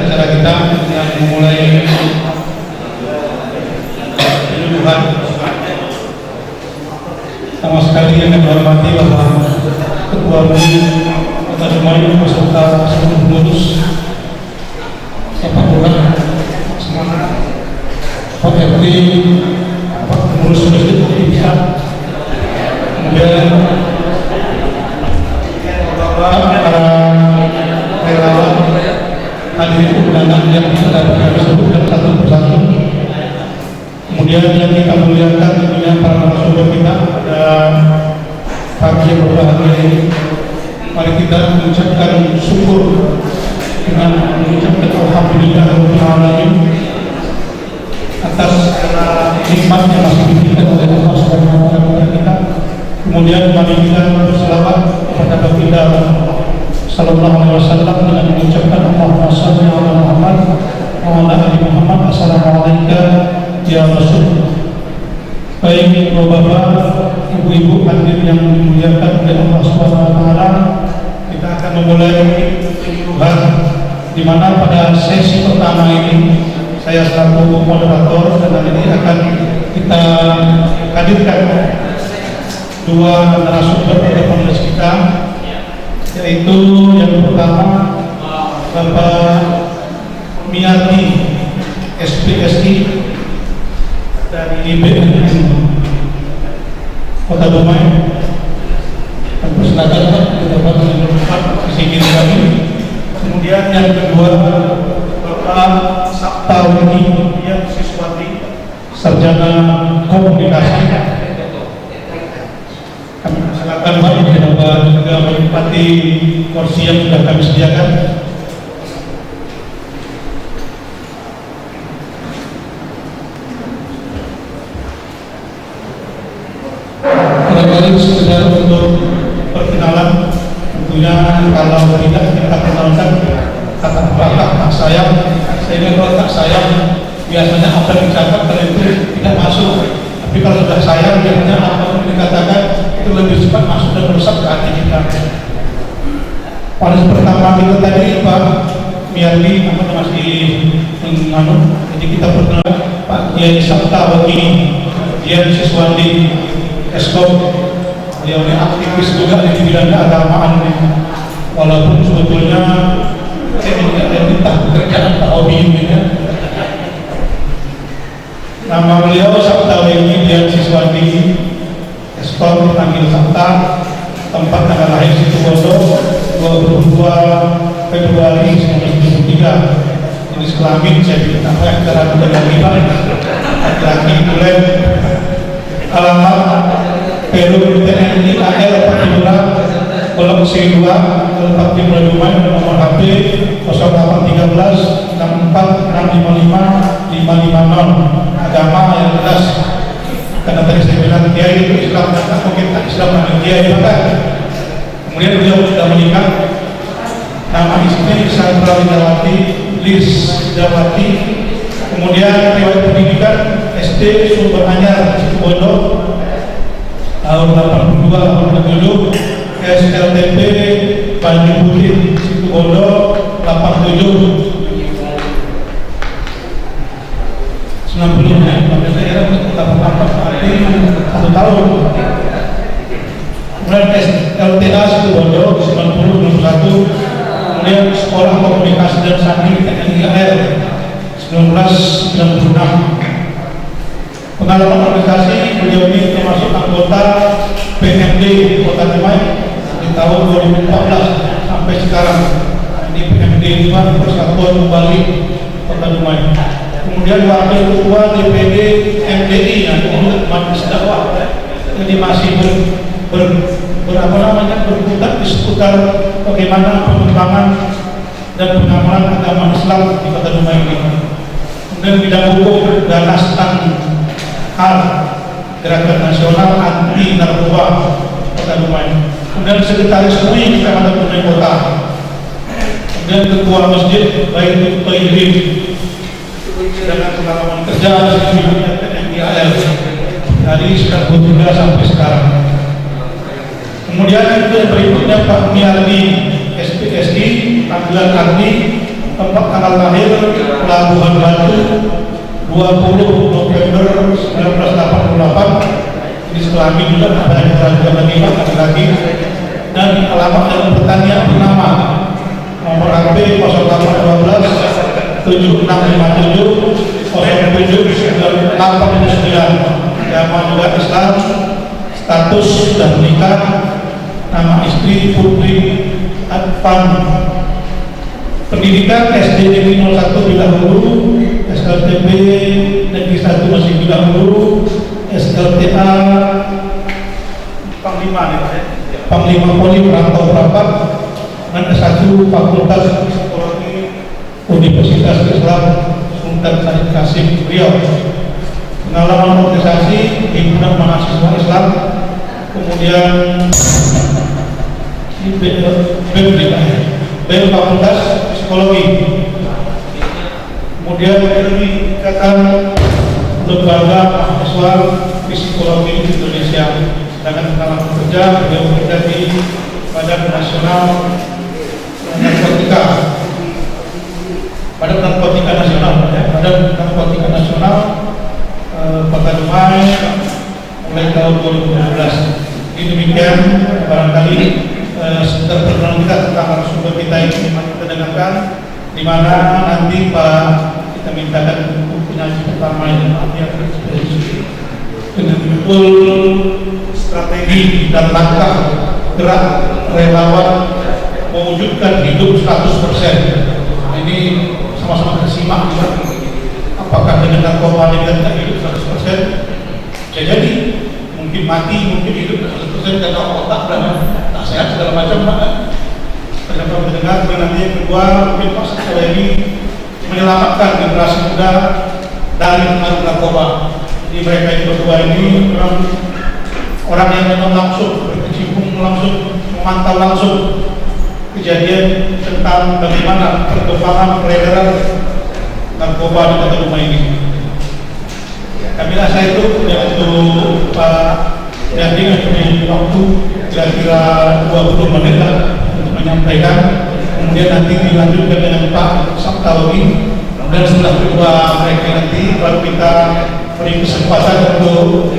acara kita yang memulai penyuluhan. Sama sekali yang kami hormati Bapak Ketua Umum Kota Dumai beserta seluruh pengurus, Bapak Lurah, semangat, Pak RT, Pak pengurus masjid, kemudian para relawan hadirin undangan yang sudah kami sebutkan satu persatu. Kemudian yang kita muliakan tentunya para narasumber kita pada pagi yang berbahagia ini. Mari kita mengucapkan syukur dengan mengucapkan alhamdulillahirabbil alamin atas nikmat yang masih diberikan oleh Allah Subhanahu wa taala kita. Kemudian mari kita berselawat kepada baginda sallallahu alaihi wasallam dengan mengucapkan Allahumma shalli ala Muhammad wa ala ali Muhammad. Assalamualaikum ya Rasul. Baik Bapak, Ibu-ibu hadirin yang dimuliakan oleh Allah Subhanahu wa taala, kita akan memulai penyuluhan di mana pada sesi pertama ini saya selaku moderator dan ini akan kita hadirkan dua narasumber pada penulis kita, yaitu yang pertama Bapak Miyati SPSI dari BNN Kota Dumai. Persilakan Pak, kita dapat menunjukkan sisi kami. Kemudian yang kedua Bapak Sabta Wini, dia siswati sarjana komunikasi. Kami silakan Pak, dapat juga menempati kursi yang sudah kami sediakan. Barangkali sekedar untuk perkenalan, tentunya kalau tidak kita kenalkan kata tak sayang. Sehingga kalau tak sayang biasanya apa yang dikatakan itu tidak masuk, tapi kalau sudah sayang biasanya apa yang dikatakan itu lebih cepat masuk dan merusak ke hati kita. Pada pertama kita tadi Pak Miyati masih menganu, jadi kita perkenalan Pak Kiai Sabta Wini, dia siswandi Eskom. Beliau ini aktivis juga di bidang keagamaan, walaupun sebetulnya entah pekerjaan tak hobi ini ya. Nama beliau Sabta Wini, dia siswandi Eskom, dipanggil Sabta. Tempat tanggal lahir Situbondo 22 Februari 1973. Jenis kelamin saya tidak tahu yang cara menjaga laki-laki bulan. Alamat Peru TNI AL Patimura Blok C2 tempat di Dumai, nomor HP 0813 64 655 550. Agama yang jelas, karena tadi saya bilang Kiai itu Islam, dan mungkin Islam dan Kiai kan. Kemudian beliau sudah menikah. Nama istrinya Sandra Widawati Lis Dawati. Kemudian riwayat pendidikan SD Sumber Anyar Situbondo tahun 82 SLTP Banyu Putih Situbondo 87 90 ya, daerah 88 1 tahun. Kemudian LTA Situbondo 90 61. Kemudian Sekolah Komunikasi dan Sandi TNI AL 1996. Pengalaman organisasi beliau ini termasuk anggota PMD Kota Dumai di tahun 2014 sampai sekarang. Ini PMD juga Persatuan Bali Kota Dumai. Kemudian wakil ketua DPD MDI yang Majelis Dakwah. Jadi masih berputar di seputar bagaimana pengembangan dan pengamalan agama Islam di Kota Dumai ini. Kemudian bidang hukum dan Nastan Hal Gerakan Nasional Anti Narkoba Kota Dumai. Kemudian Sekretaris UI Kecamatan Dumai Kota. Kemudian Ketua Masjid Baitul Thayyibin. Sedangkan pengalaman kerja di bidang TNI AL dari sejak 2003 sampai sekarang. Kemudian itu berikutnya Pak Miyati SPSI panggilan Ardi tempat tanggal lahir Pelabuhan Batu 20 November 1988. Di sebelah kami juga ada yang juga lagi dan alamat dan pertanian bernama nomor HP 0812 7657 07 899. Agama juga Islam, status sudah menikah, nama istri Putri Advan. Pendidikan SD Negeri 01 Bidang Hulu, SLTB Negeri 1 masih Bidang Hulu, SLTA Panglima Poli Perantau Prapat, dan S1 Fakultas Psikologi Universitas Islam Sultan Syarif Qasim Riau. Pengalaman organisasi Himpunan Mahasiswa Islam, kemudian BEM Fakultas Psikologi, kemudian dari Ikatan Lembaga Mahasiswa Psikologi Indonesia. Sedangkan pengalaman kerja beliau bekerja di Badan Nasional Narkotika, Badan Narkotika Nasional, Badan Narkotika Nasional Kota Dumai mulai tahun 2017. Ini demikian barangkali sebentar perkenalan kita tentang narasumber kita ini kita dengarkan, di mana nanti Pak kita mintakan untuk penyaji pertama yang dengan betul strategi dan langkah gerak relawan mewujudkan hidup 100%. Ini sama-sama kita simak juga. Apakah dengan narkoba kita tidak hidup 100%? Jadi mungkin mati, mungkin hidup 100% karena otak dan tak sehat segala macam. Kenapa mendengar? Nanti yang kedua mungkin Pak Sekali ini menyelamatkan generasi muda dari pengaruh narkoba. Jadi mereka yang berdua ini orang yang memang langsung berkecimpung, langsung memantau langsung kejadian tentang bagaimana perkembangan peredaran narkoba di Kota Dumai ini. Kami rasa itu ya untuk Pak Yandi mempunyai waktu kira-kira 20 menit untuk menyampaikan. Kemudian nanti dilanjutkan dengan Pak Sabtawi. Dan setelah kedua mereka nanti baru kita beri kesempatan untuk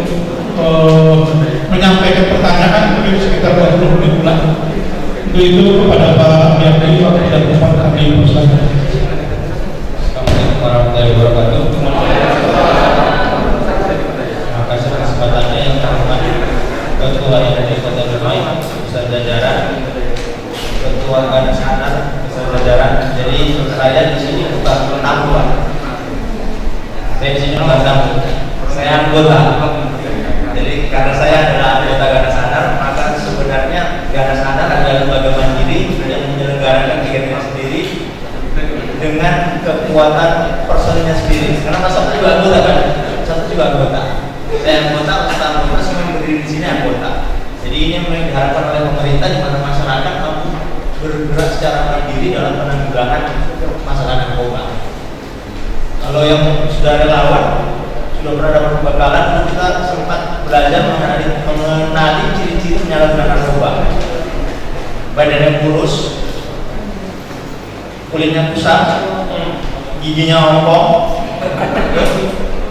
menyampaikan pertanyaan mungkin sekitar 20 menit pula. Untuk itu kepada Pak Yandi dan Bapak kami persilakan. Assalamualaikum warahmatullahi wabarakatuh. Terima kasih kesempatannya yang terhormat Ketua RT Kota Dumai, beserta jajaran, Ketua Ganas Anak beserta jajaran. Jadi saya di sini bukan tamu, Pak. Saya di sini bukan tamu. Saya anggota. Jadi karena saya adalah anggota Ganas Anak, maka sebenarnya Ganas Anak adalah lembaga mandiri yang menyelenggarakan kegiatan sendiri dengan kekuatan personilnya sendiri. Karena Mas Sabtu juga anggota kan? Sabtu juga anggota. Saya anggota, anggota semua yang berdiri di sini anggota. Jadi ini yang diharapkan oleh pemerintah di mana masyarakat mampu bergerak secara mandiri dalam penanggulangan masalah narkoba. Kalau yang sudah relawan, sudah pernah dapat pembekalan, kita sempat belajar mengenali ciri-ciri penyalahgunaan narkoba. Badannya kurus, kulitnya kusam, giginya ompong.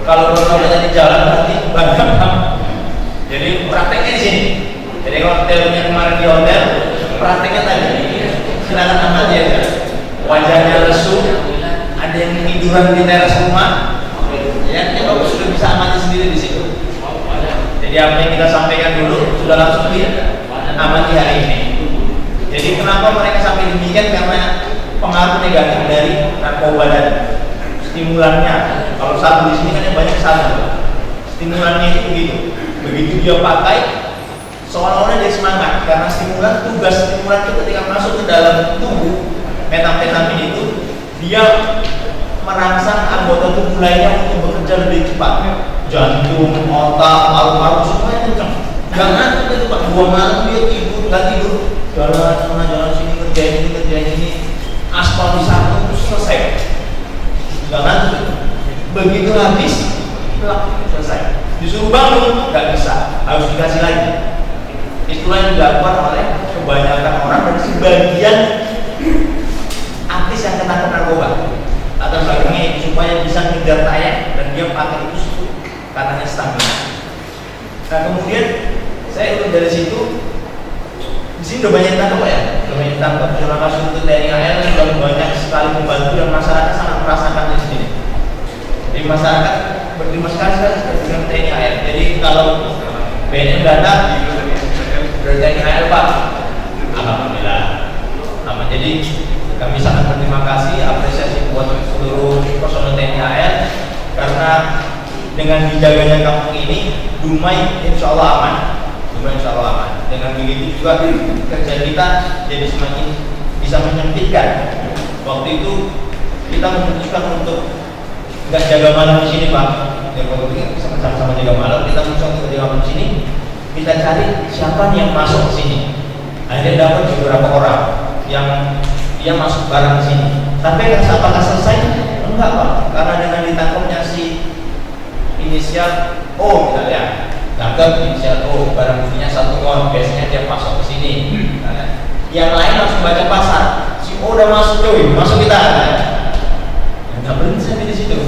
Kalau narkobanya di jalan berarti banyak. Jadi prakteknya di sini. Jadi kalau teorinya kemarin di hotel, prakteknya tadi. Silakan amati aja. Wajahnya lesu, ada yang tiduran di teras rumah. Ya, kalau sudah bisa amati sendiri di situ. Jadi apa yang kita sampaikan dulu sudah langsung amati hari ini. Jadi kenapa mereka sampai demikian? Karena pengaruh negatif dari narkoba dan stimulannya. Kalau sabu di sini kan yang banyak sabu. Stimulannya itu begitu dia pakai, seolah-olah dia semangat karena tugas stimulan itu ketika masuk ke dalam tubuh metamfetamin itu dia merangsang anggota tubuh lainnya untuk bekerja lebih cepat. Jantung, otak, paru-paru semuanya kencang. Jangan itu Pak, 2 malam dia tidur, nggak tidur, jalan sini kerjain ini. Aspal di sana itu selesai. Jangan begitu habis selesai. Disuruh bangun nggak bisa, harus dikasih lagi. Itulah yang dilakukan oleh kebanyakan orang dan sebagian artis yang ketangkep narkoba. urut dari situ. Di sini udah banyak ditangkap Pak ya, udah banyak ditangkap. Terima kasih untuk TNI AL sudah banyak sekali membantu dan masyarakat sangat merasakan di sini. Jadi masyarakat berterima kasih dengan TNI AL. Jadi kalau BNN datang dari TNI AL Pak, alhamdulillah. Aman. Jadi kami sangat berterima kasih, apresiasi buat seluruh personel TNI AL karena dengan dijaganya kampung ini, Dumai insya Allah aman. Dumai insya Allah aman. Dengan begitu juga kerja kita jadi semakin bisa menyempitkan. Waktu itu kita memutuskan untuk nggak jaga malam di sini Pak. Ya waktu itu sama-sama jaga malam. Kita memutuskan untuk jaga malam di sini. Kita cari siapa nih yang masuk ke sini. Akhirnya dapat beberapa orang yang dia masuk barang ke sini. Tapi apakah selesai? Enggak Pak. Karena dengan ditangkapnya si inisial O misalnya, tangkap inisial O, barang buktinya 1 ton, biasanya dia masuk ke sini. Yang lain langsung baca pasar, si O udah masuk cuy, masuk kita. Nggak berhenti sampai di situ.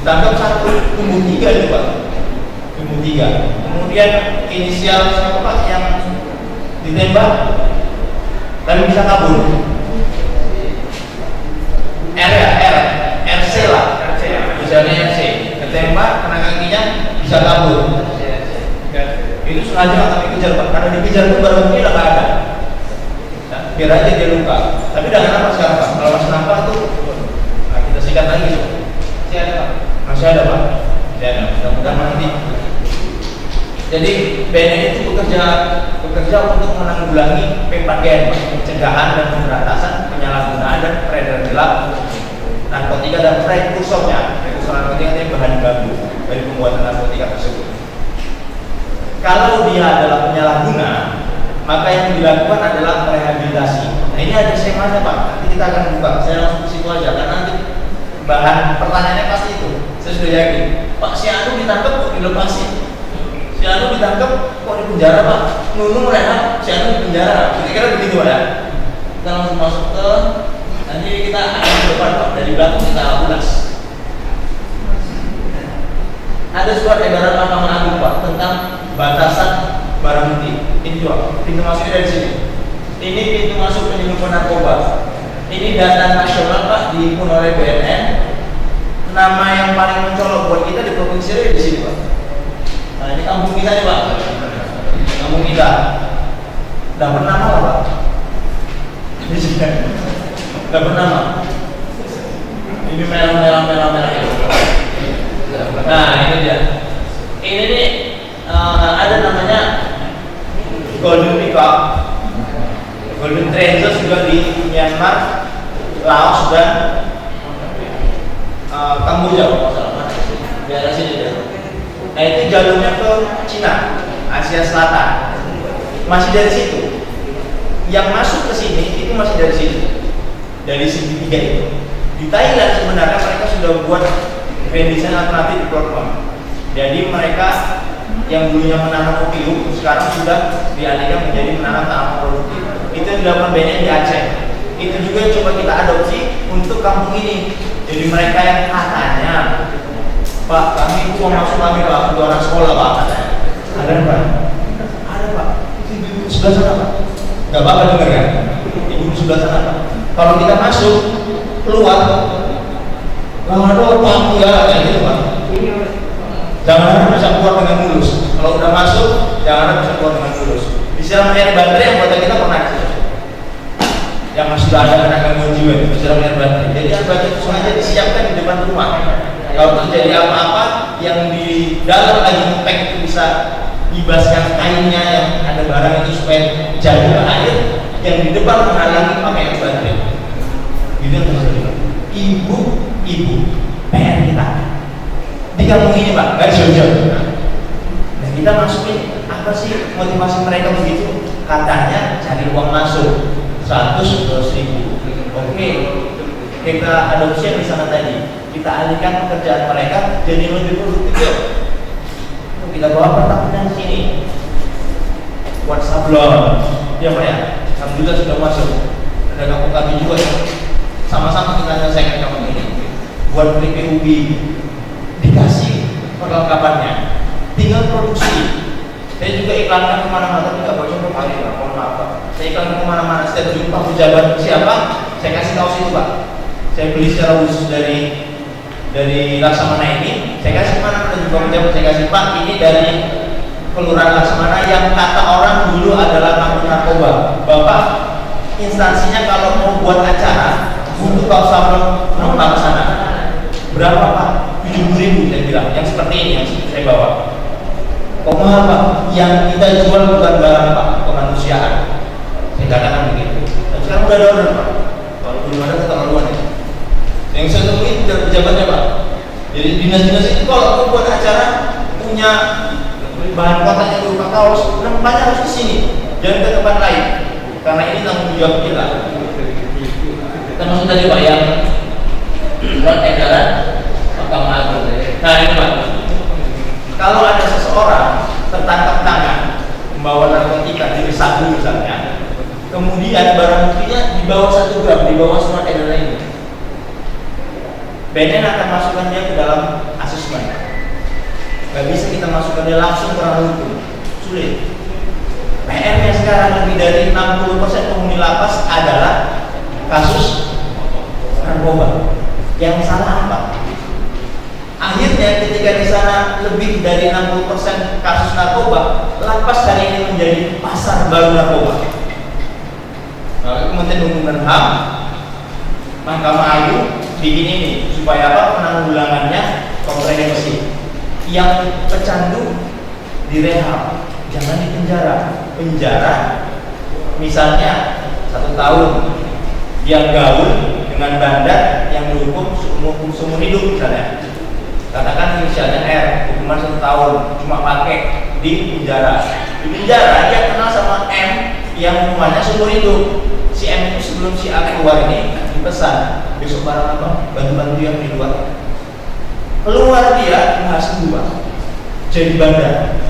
Ditangkap 1, tumbuh 3 itu Pak, tumbuh 3. Kemudian inisial siapa Pak yang ditembak, tapi bisa kabur. RC lah, misalnya RC. Tembak, kena kakinya bisa kabur. Itu sengaja kami kejar Pak, karena dikejar itu barang bukti nggak ada. Nah, biar aja dia luka. Tapi udah kenapa sekarang Pak? Kalau masih nampak tuh, nah kita sikat lagi. Masih ada Pak? Masih ada Pak. Masih ada. Mudah-mudahan nanti. Jadi BNN itu bekerja untuk menanggulangi P4GN, pencegahan dan pemberantasan penyalahgunaan dan peredaran gelap narkotika dan prekursornya. Narkotika itu bahan baku dari pembuatan narkotika tersebut. Kalau dia adalah penyalahguna, maka yang dilakukan adalah rehabilitasi. Nah ini ada skemanya Pak. Nanti kita akan buka. Saya langsung ke situ aja karena nanti bahan pertanyaannya pasti itu. Saya sudah yakin. Pak si Anu ditangkap kok dilepasin? Si Anu ditangkap kok di penjara Pak? Nunung rehat, si Anu di penjara. Kira-kira begitu Pak ya. Kita langsung masuk ke nanti kita akan ke depan Pak. Dari belakang kita ulas. Ada surat edaran Mahkamah Agung Pak tentang batasan barang bukti. Ini juga pintu masuknya dari sini. Ini pintu masuk penyelundupan narkoba. Ini data nasional Pak dihimpun oleh BNN. Nama yang paling mencolok buat kita di provinsi Riau di sini Pak. Nah ini kampung kita nih Pak. Kampung kita. Udah bernama apa Pak? Di sini. Udah bernama. Ini merah itu. Nah ini dia. Ini nih ada namanya Golden Peacock, Golden Transit juga di Myanmar, Laos dan Kamboja kalau nggak salah. Di daerah sini deh. Nah itu jalurnya ke Cina, Asia Selatan. Masih dari situ. Yang masuk ke sini itu masih dari sini, dari segitiga itu. Di Thailand sebenarnya mereka sudah buat desain alternatif di platform. Jadi mereka yang dulunya menanam opium sekarang sudah dialihkan menjadi menanam tanaman produktif. Itu yang dilakukan BNN di Aceh. Itu juga yang coba kita adopsi untuk kampung ini. Jadi mereka yang katanya, Pak kami itu mau masuk kami Pak, untuk orang sekolah Pak. Ada Pak? Ada Pak. Ibu sebelah sana Pak. Gak apa-apa dengar kan? Ibu sebelah sana Pak. Kalau kita masuk keluar ada apa ya kayak gitu Pak. Jangan harap bisa keluar dengan mulus. Kalau udah masuk, jangan harap bisa keluar dengan mulus. Disiram air baterai yang buatan kita pernah sih. Yang masih ada anak gangguan jiwa, disiram air baterai. Jadi air baterai itu sengaja disiapkan di depan rumah. Kalau terjadi apa-apa, yang di dalam lagi ngepack itu bisa dibaskan kainnya yang ada barang itu supaya jauh air. Yang di depan menghalangi pakai air baterai. Gitu yang terjadi. Ibu, PR kita di kampung ini Pak, nggak jauh-jauh. Dan kita masukin apa sih motivasi mereka begitu? Katanya cari uang masuk 100-200 ribu. Oke, kita adopsi yang di sana tadi. Kita alihkan pekerjaan mereka jadi lebih produktif. Kita bawa pertambangan sini. Buat sablon, ya Pak ya. Alhamdulillah sudah masuk. Ada kampung kami juga ya. Sama-sama kita selesaikan kampung ini. Buat PPUB dikasih perlengkapannya, tinggal produksi. Saya juga iklankan kemana-mana, tapi nggak bocor ke kali, Pak. Mohon maaf, Pak. Saya iklankan kemana-mana, setiap jumpa pejabat siapa, saya kasih tahu situ, Pak. Saya beli secara khusus dari Laksamana ini, saya kasih kemana-mana juga pejabat, saya kasih, Pak, ini dari Kelurahan Laksamana yang kata orang dulu adalah kampung narkoba. Bapak instansinya kalau mau buat acara butuh kalau sampai penumpang ke sana. Berapa, Pak? 70.000 saya bilang, yang seperti ini yang saya bawa. Kok mahal, Pak? Yang kita jual bukan barang, Pak, kemanusiaan. Saya katakan begitu. Dan sekarang udah ada order, Pak. Kalau belum ada keterlaluan ya. Yang saya temui pejabatnya, Pak. Jadi dinas-dinas itu kalau mau buat acara punya bahan kotaknya berupa kaos, rempahnya harus ke sini, jangan ke tempat lain. Karena ini tanggung jawab kita. Termasuk tadi, Pak, yang buat edaran Mahkamah Agung. Nah ini, Pak, kalau ada seseorang tertangkap tangan membawa narkotika dari sabu misalnya, kemudian barang buktinya di bawah 1 gram, di bawah surat edaran ini, BNN akan masukkan dia ke dalam asesmen. Gak bisa kita masukkan dia langsung ke ranah hukum, sulit. PR-nya sekarang lebih dari 60% penghuni lapas adalah kasus narkoba. Yang salah apa? Akhirnya ketika di sana lebih dari 60% kasus narkoba, lapas hari ini menjadi pasar baru narkoba. Kementerian Hukum dan HAM, Mahkamah Agung bikin ini supaya apa? Penanggulangannya komprehensif. Yang pecandu direhab, jangan dipenjara. Penjara misalnya 1 tahun, dia gaul dengan bandar yang dihukum seumur hidup misalnya. Katakan inisialnya R, hukuman 1 tahun, cuma pakai di penjara. Di penjara dia kenal sama M yang hukumannya seumur hidup. Si M itu sebelum si A keluar ini dipesan, besok barang apa? Bantu-bantu yang di luar. Keluar dia berhasil berubah jadi bandar.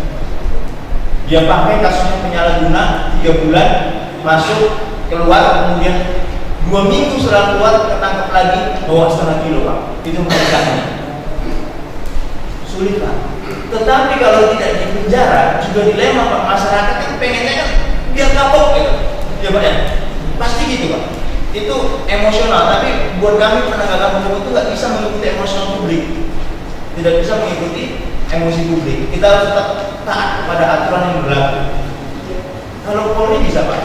Dia pakai kasusnya penyalahguna 3 bulan, masuk keluar, kemudian 2 minggu setelah keluar ketangkap lagi bawa 1,5 kilo, Pak. Itu mereka. Sulit, Pak. Tetapi kalau tidak di penjara juga dilema, Pak. Masyarakat kan pengennya kan biar kapok gitu. Ya, Pak, ya? Pasti gitu, Pak. Itu emosional, tapi buat kami penegakan hukum itu nggak bisa mengikuti emosional publik. Tidak bisa mengikuti emosi publik. Kita harus tetap taat kepada aturan yang berlaku. Kalau Polri bisa, Pak.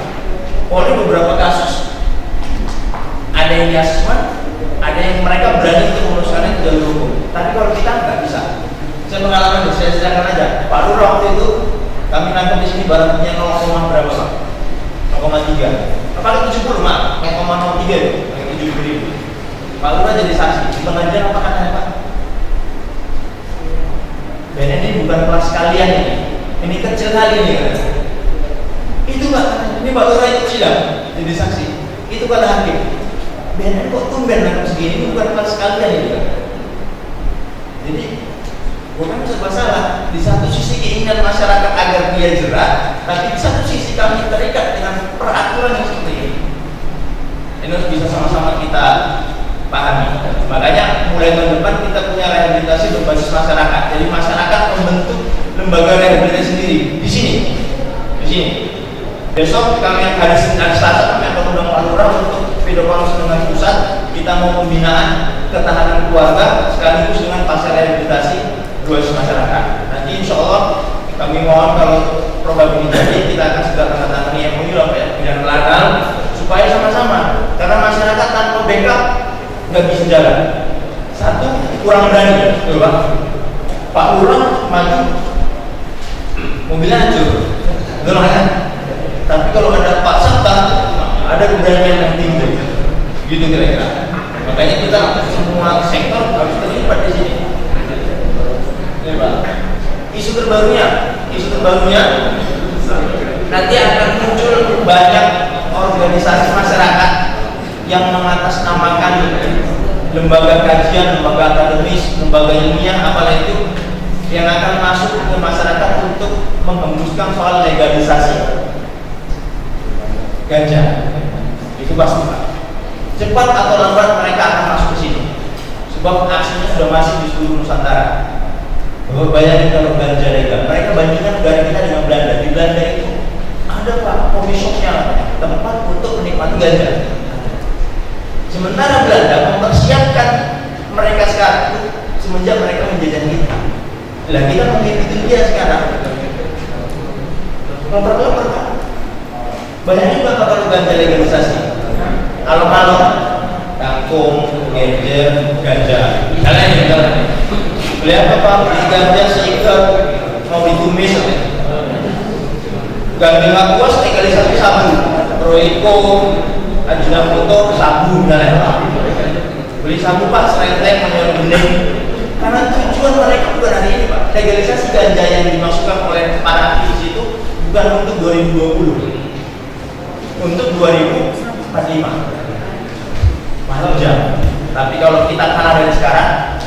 Polri beberapa kasus ada yang diasesmen, ada yang mereka berani untuk meneruskannya ke jalur hukum. Tapi kalau kita nggak bisa. Saya pengalaman itu, saya ceritakan aja. Pak Lurah waktu itu kami nangkep di sini barangnya 0, berapa, Pak? 0,3. Apakah 70, Mak? 0,03 itu, 70.000. Pak Lurah jadi saksi. Di pengadilan apa katanya, Pak? BNN ini bukan kelas kalian ini kecil kali ini kan? Itu Pak, ini Pak Lurah itu sidang jadi saksi. Itu kata hakim. BNN kok tumben nangkep segini, ini bukan kelas kalian ini kan? Jadi bukan serba salah. Di satu sisi keinginan masyarakat agar dia jerak, tapi di satu sisi kami terikat dengan peraturan yang seperti ini. Ini harus bisa sama-sama kita pahami. Makanya mulai tahun depan kita punya rehabilitasi berbasis masyarakat. Jadi masyarakat membentuk lembaga rehabilitasi sendiri di sini. Besok kami akan hari Selasa kami akan undang Pak Lurah untuk video konferensi dengan pusat. Kita mau pembinaan ketahanan keluarga sekaligus dengan pasar rehabilitasi berbasis masyarakat. Nanti insya Allah kami mohon kalau program ini jadi kita akan segera menandatangani MOU dengan legal supaya sama-sama. Karena masyarakat tanpa backup nggak bisa jalan. Satu, kurang berani, betul, Pak. Pak Lurah maju, mobilnya hancur, betul kan? Tapi kalau ada Pak Sabta, ada keberanian yang tinggi, gitu kira-kira. Makanya kita semua sektor harus terlibat di sini. Ya, Pak. Isu terbarunya nanti akan muncul banyak organisasi masyarakat yang mengatasnamakan lembaga kajian, lembaga akademis, lembaga ilmiah, apalah itu yang akan masuk ke masyarakat untuk menghembuskan soal legalisasi ganja. Itu pasti, Pak. Cepat atau lambat mereka akan masuk ke sini. Sebab aksinya sudah masih di seluruh Nusantara. Bayangin kalau ganja legal, mereka bandingkan negara kita dengan Belanda. Di Belanda itu ada pak coffee shopnya, tempat untuk menikmati ganja. Sementara Belanda mempersiapkan mereka sekarang semenjak mereka menjajah kita. Lah kita mengikuti dia sekarang. Memperlemah pak. Bayangin bapak kalau ganja legalisasi. Alon-alon, kangkung, genjer, ganja. Misalnya beli apa beli ganja seikat mau ditumis. Ganja nggak puas legalisasi sabu, Proiko, Ajinomoto, sabu misalnya. Beli sabu pak, serenteng, menjual bening. Karena tujuan mereka bukan hari ini pak. Legalisasi ganja yang dimasukkan oleh para aktivis itu bukan untuk 2020, untuk 2045. Malah jam. Tapi kalau kita kalah dari sekarang,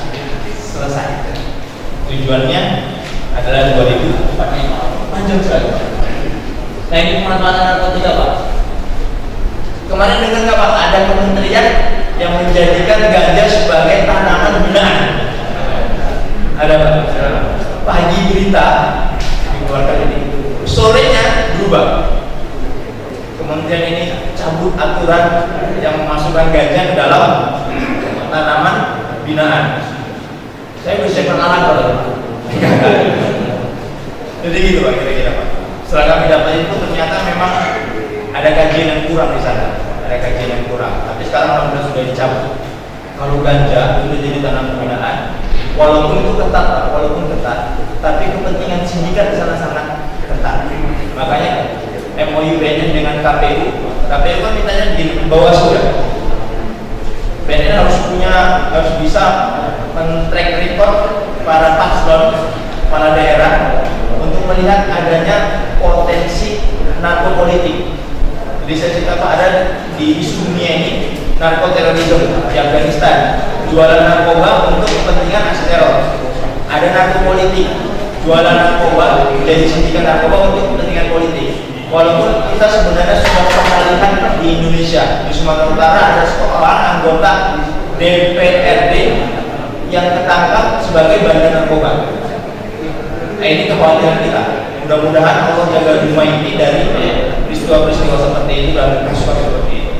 selesai. Tujuannya adalah 2045. Panjang sekali. Nah ini pemanfaatan narkotika pak. Kemarin dengar nggak pak? Ada kementerian yang menjadikan ganja sebagai tanaman binaan. Ada pak? Pagi berita dikeluarkan ini, sorenya berubah. Kementerian ini cabut aturan yang memasukkan ganja ke dalam tanaman binaan. Saya bisa kenalan kalau jadi gitu pak, kira-kira pak. Setelah kami dapat itu ternyata memang ada kajian yang kurang di sana, ada kajian yang kurang. Tapi sekarang alhamdulillah sudah dicabut. Kalau ganja itu jadi tanaman binaan, walaupun itu ketat pak, walaupun ketat, tapi kepentingan sindikat di sana sangat ketat. Makanya MOU BNN dengan KPU kan mintanya di bawah sudah. BNN harus bisa men-track record para paslon, kepala daerah untuk melihat adanya potensi narkopolitik. Jadi saya cerita Pak, ada di isu dunia ini narkoterorisme di Afghanistan, jualan narkoba untuk kepentingan aksi teror. Ada narkopolitik, jualan narkoba jadi sindikat narkoba untuk kepentingan politik. Walaupun kita sebenarnya sudah pernah lihat di Indonesia, di Sumatera Utara ada seorang anggota DPRD yang ketangkap sebagai bandar narkoba. Nah ini kekhawatiran kita. Mudah-mudahan Allah jaga rumah ini dari peristiwa-peristiwa seperti itu dan kasus seperti itu.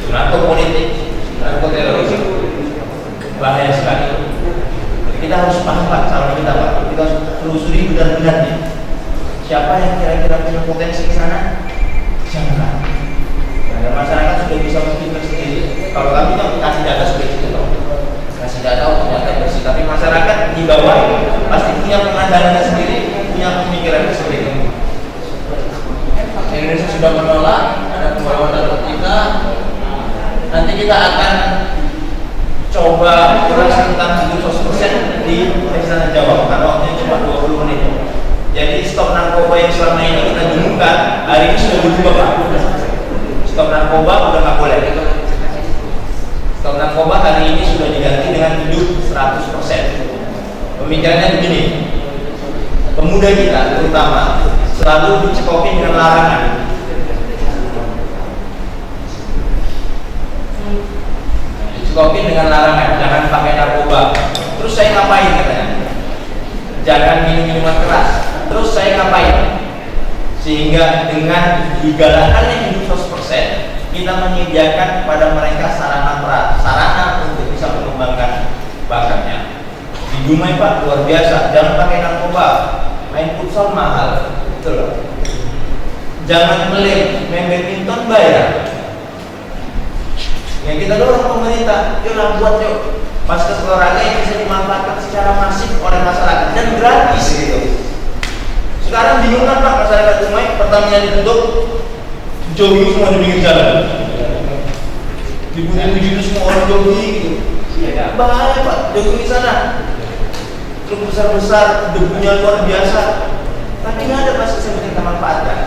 Itu narkopolitik, narkoterorisme, bahaya sekali. Kita harus paham Pak, salah kita Pak. Kita harus telusuri benar-benar nih. Siapa yang kira-kira punya potensi ke sana? Jangan. Dan masyarakat sudah bisa berpikir sendiri. Kalau kami kan kasih data sudah cukup, kasih data ternyata bersih. Tapi masyarakat di bawah pasti punya pengandalannya sendiri, punya pemikirannya sendiri. Indonesia sudah menolak ada pembaruan data kita. Nanti kita akan coba ulas tentang 100% di Indonesia Jawa karena waktunya cuma 20 menit. Jadi stop narkoba yang selama ini kita dengungkan hari ini sudah berubah Pak. Stop narkoba udah nggak boleh. Stop narkoba hari ini sudah diganti dengan hidup 100%. Pemikirannya begini, pemuda kita terutama selalu dicekokin dengan larangan. Dicekokin dengan larangan, jangan pakai narkoba. Terus saya ngapain katanya? Jangan minum minuman keras. Terus saya ngapain? Sehingga dengan digalakannya hidup 100%, kita menyediakan kepada mereka sarana untuk bisa mengembangkan bakatnya. Di Dumai Pak luar biasa, jangan pakai narkoba, main futsal mahal, betul. Jangan melem, main badminton bayar. Yang kita dorong pemerintah, yuk lah buat yuk fasilitas olahraga yang bisa dimanfaatkan secara masif oleh masyarakat dan gratis gitu. Sekarang bingung kan Pak masyarakat Dumai, pertamanya ditutup, jogging semua di pinggir jalan. Dibunuh semua orang jogging gitu. Ya, bahaya Pak, jogging di sana. Truk besar-besar, debunya luar biasa. Tapi nggak ada fasilitas yang kita manfaatkan.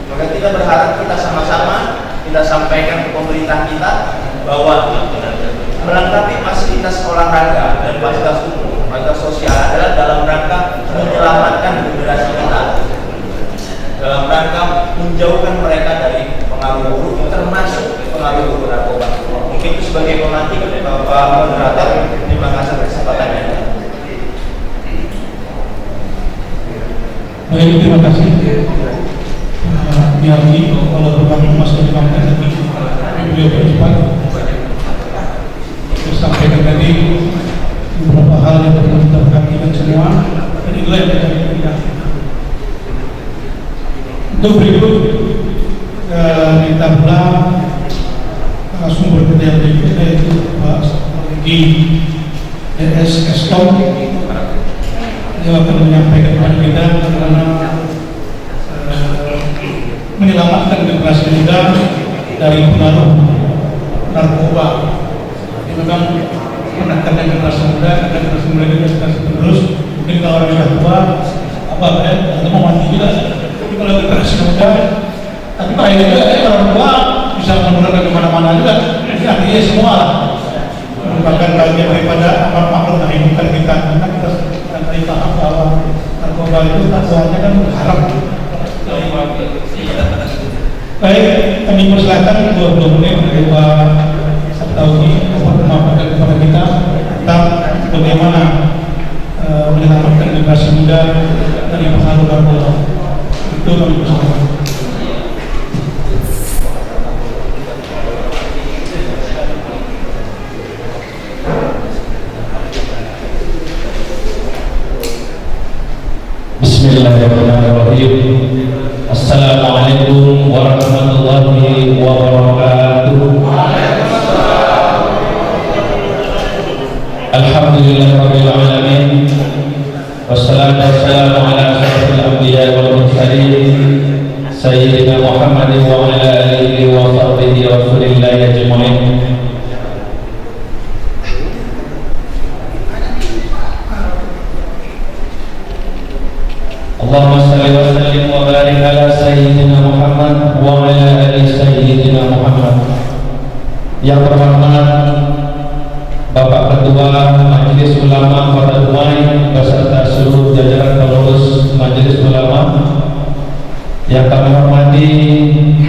Maka kita berharap kita sama-sama kita sampaikan ke pemerintah kita bahwa melengkapi fasilitas olahraga dan fasilitas umum, fasilitas sosial adalah dalam rangka menyelamatkan generasi kita, dalam rangka menjauhkan mereka dari pengaruh buruk, termasuk pengaruh buruk narkoba. Mungkin itu sebagai pemantik Bapak Moderator. Terima kasih atas kesempatannya. Baik, terima kasih. Biargi kalau berbagi masuk di bangsa tadi, beliau bercepat. Saya sampaikan tadi beberapa hal yang perlu kita perhatikan semua. Dan itulah yang kita inginkan. Untuk berikut kita ulang sumber kita yang berikut, yaitu Pak Strategi DS Eskom. Dia akan menyampaikan kepada kita bagaimana menyelamatkan generasi muda dari pengaruh narkoba. Ini memang menekankan generasi muda, karena generasi muda ini generasi penerus. Mungkin kalau orang yang tua, apa ya, atau mau mati juga. Tapi kalau generasi muda, tapi bahaya juga orang tua bisa menularkan kemana-mana juga. Jadi artinya semua merupakan bagian daripada apa makhluk kehidupan kita. Karena kita tadi paham bahwa narkoba itu takwanya kan haram. Baik, kami persilakan 20 menit dari Pak Sabtaudi untuk memaparkan kepada kita tentang bagaimana menyelamatkan generasi muda dari pengaruh narkoba. Itu kami persilakan. Bismillahirrahmanirrahim. Assalamualaikum warahmatullahi wabarakatuh. Alhamdulillahirabbil alamin. Wassalatu wassalamu ala asyrafil anbiya'i wal mursalin sayyidina Muhammadin wa ala alihi wa sahbihi rasulillahi ajmain. Allahumma salli wa sallim wa barik ala sayyidina Muhammad wa ala ali sayyidina Muhammad. Yang terhormat Bapak Ketua Majelis Ulama Kota Dumai beserta seluruh jajaran pengurus Majelis Ulama. Yang kami hormati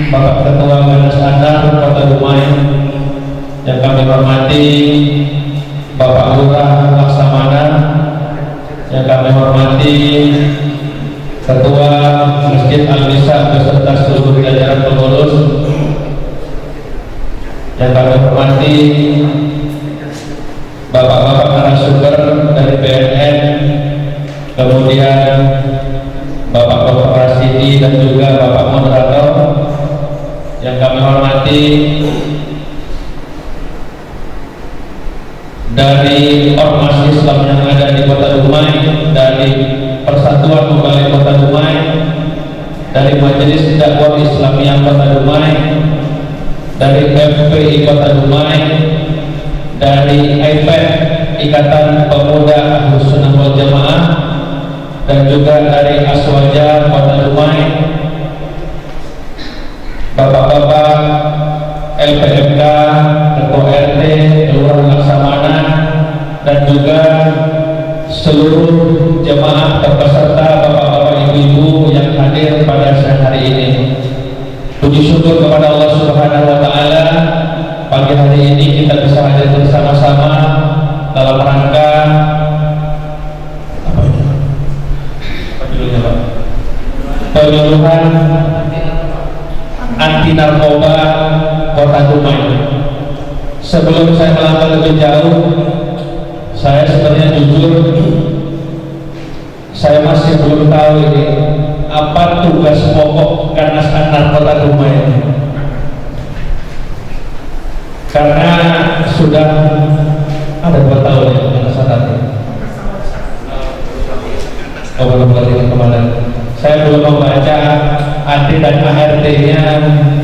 Bapak Ketua Ganas Anar Kota Dumai. Yang kami hormati Bapak Lurah Laksamana. Yang kami hormati Ketua Masjid Al-Nisa beserta seluruh jajaran pengurus. Yang kami hormati Bapak-bapak narasumber dari BNN, kemudian Bapak-bapak Rasidi dan juga Bapak Moderator. Yang kami hormati dari Ormas Islam yang ada di Kota Dumai, dari Persatuan Pembalik Kota Dumai, dari Majelis Dakwah Islamiyah Kota Dumai, dari FPI Kota Dumai, dari IPEC Ikatan Pemuda Ahlus Sunnah wal Jamaah, dan juga dari Aswaja Kota Dumai, bapak-bapak LPMK, Ketua RT, Kelurahan Laksamana, dan juga seluruh jemaah peserta, bapak-bapak, ibu-ibu yang hadir pada siang hari ini. Puji syukur kepada Allah Subhanahu wa taala, pagi hari ini kita bisa hadir bersama-sama dalam rangka penyuluhan anti narkoba Kota Dumai. Sebelum saya melangkah lebih jauh, saya sebenarnya jujur, saya masih belum tahu ini apa tugas pokok Ganas Anar Kota Dumai ini. Karena sudah ada 2 tahun ya Ganas Anar. Kemarin saya belum membaca AD dan ART-nya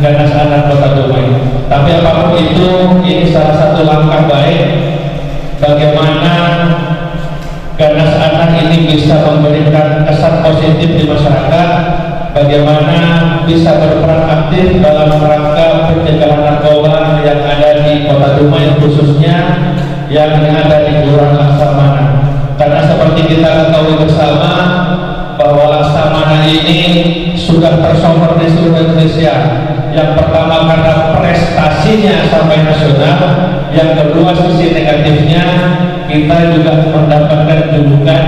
Ganas Anar Kota Dumai. Tapi apapun itu, ini salah satu langkah baik bagaimana Ganas Anar ini bisa memberikan kesan positif di masyarakat, bagaimana bisa berperan aktif dalam rangka pencegahan narkoba yang ada di Kota Dumai, khususnya yang ada di Kelurahan Laksamana. Karena seperti kita ketahui bersama bahwa Laksamana ini sudah tersohor di seluruh Indonesia. Yang pertama karena prestasinya sampai nasional, yang kedua sisi negatifnya kita juga mendapatkan julukan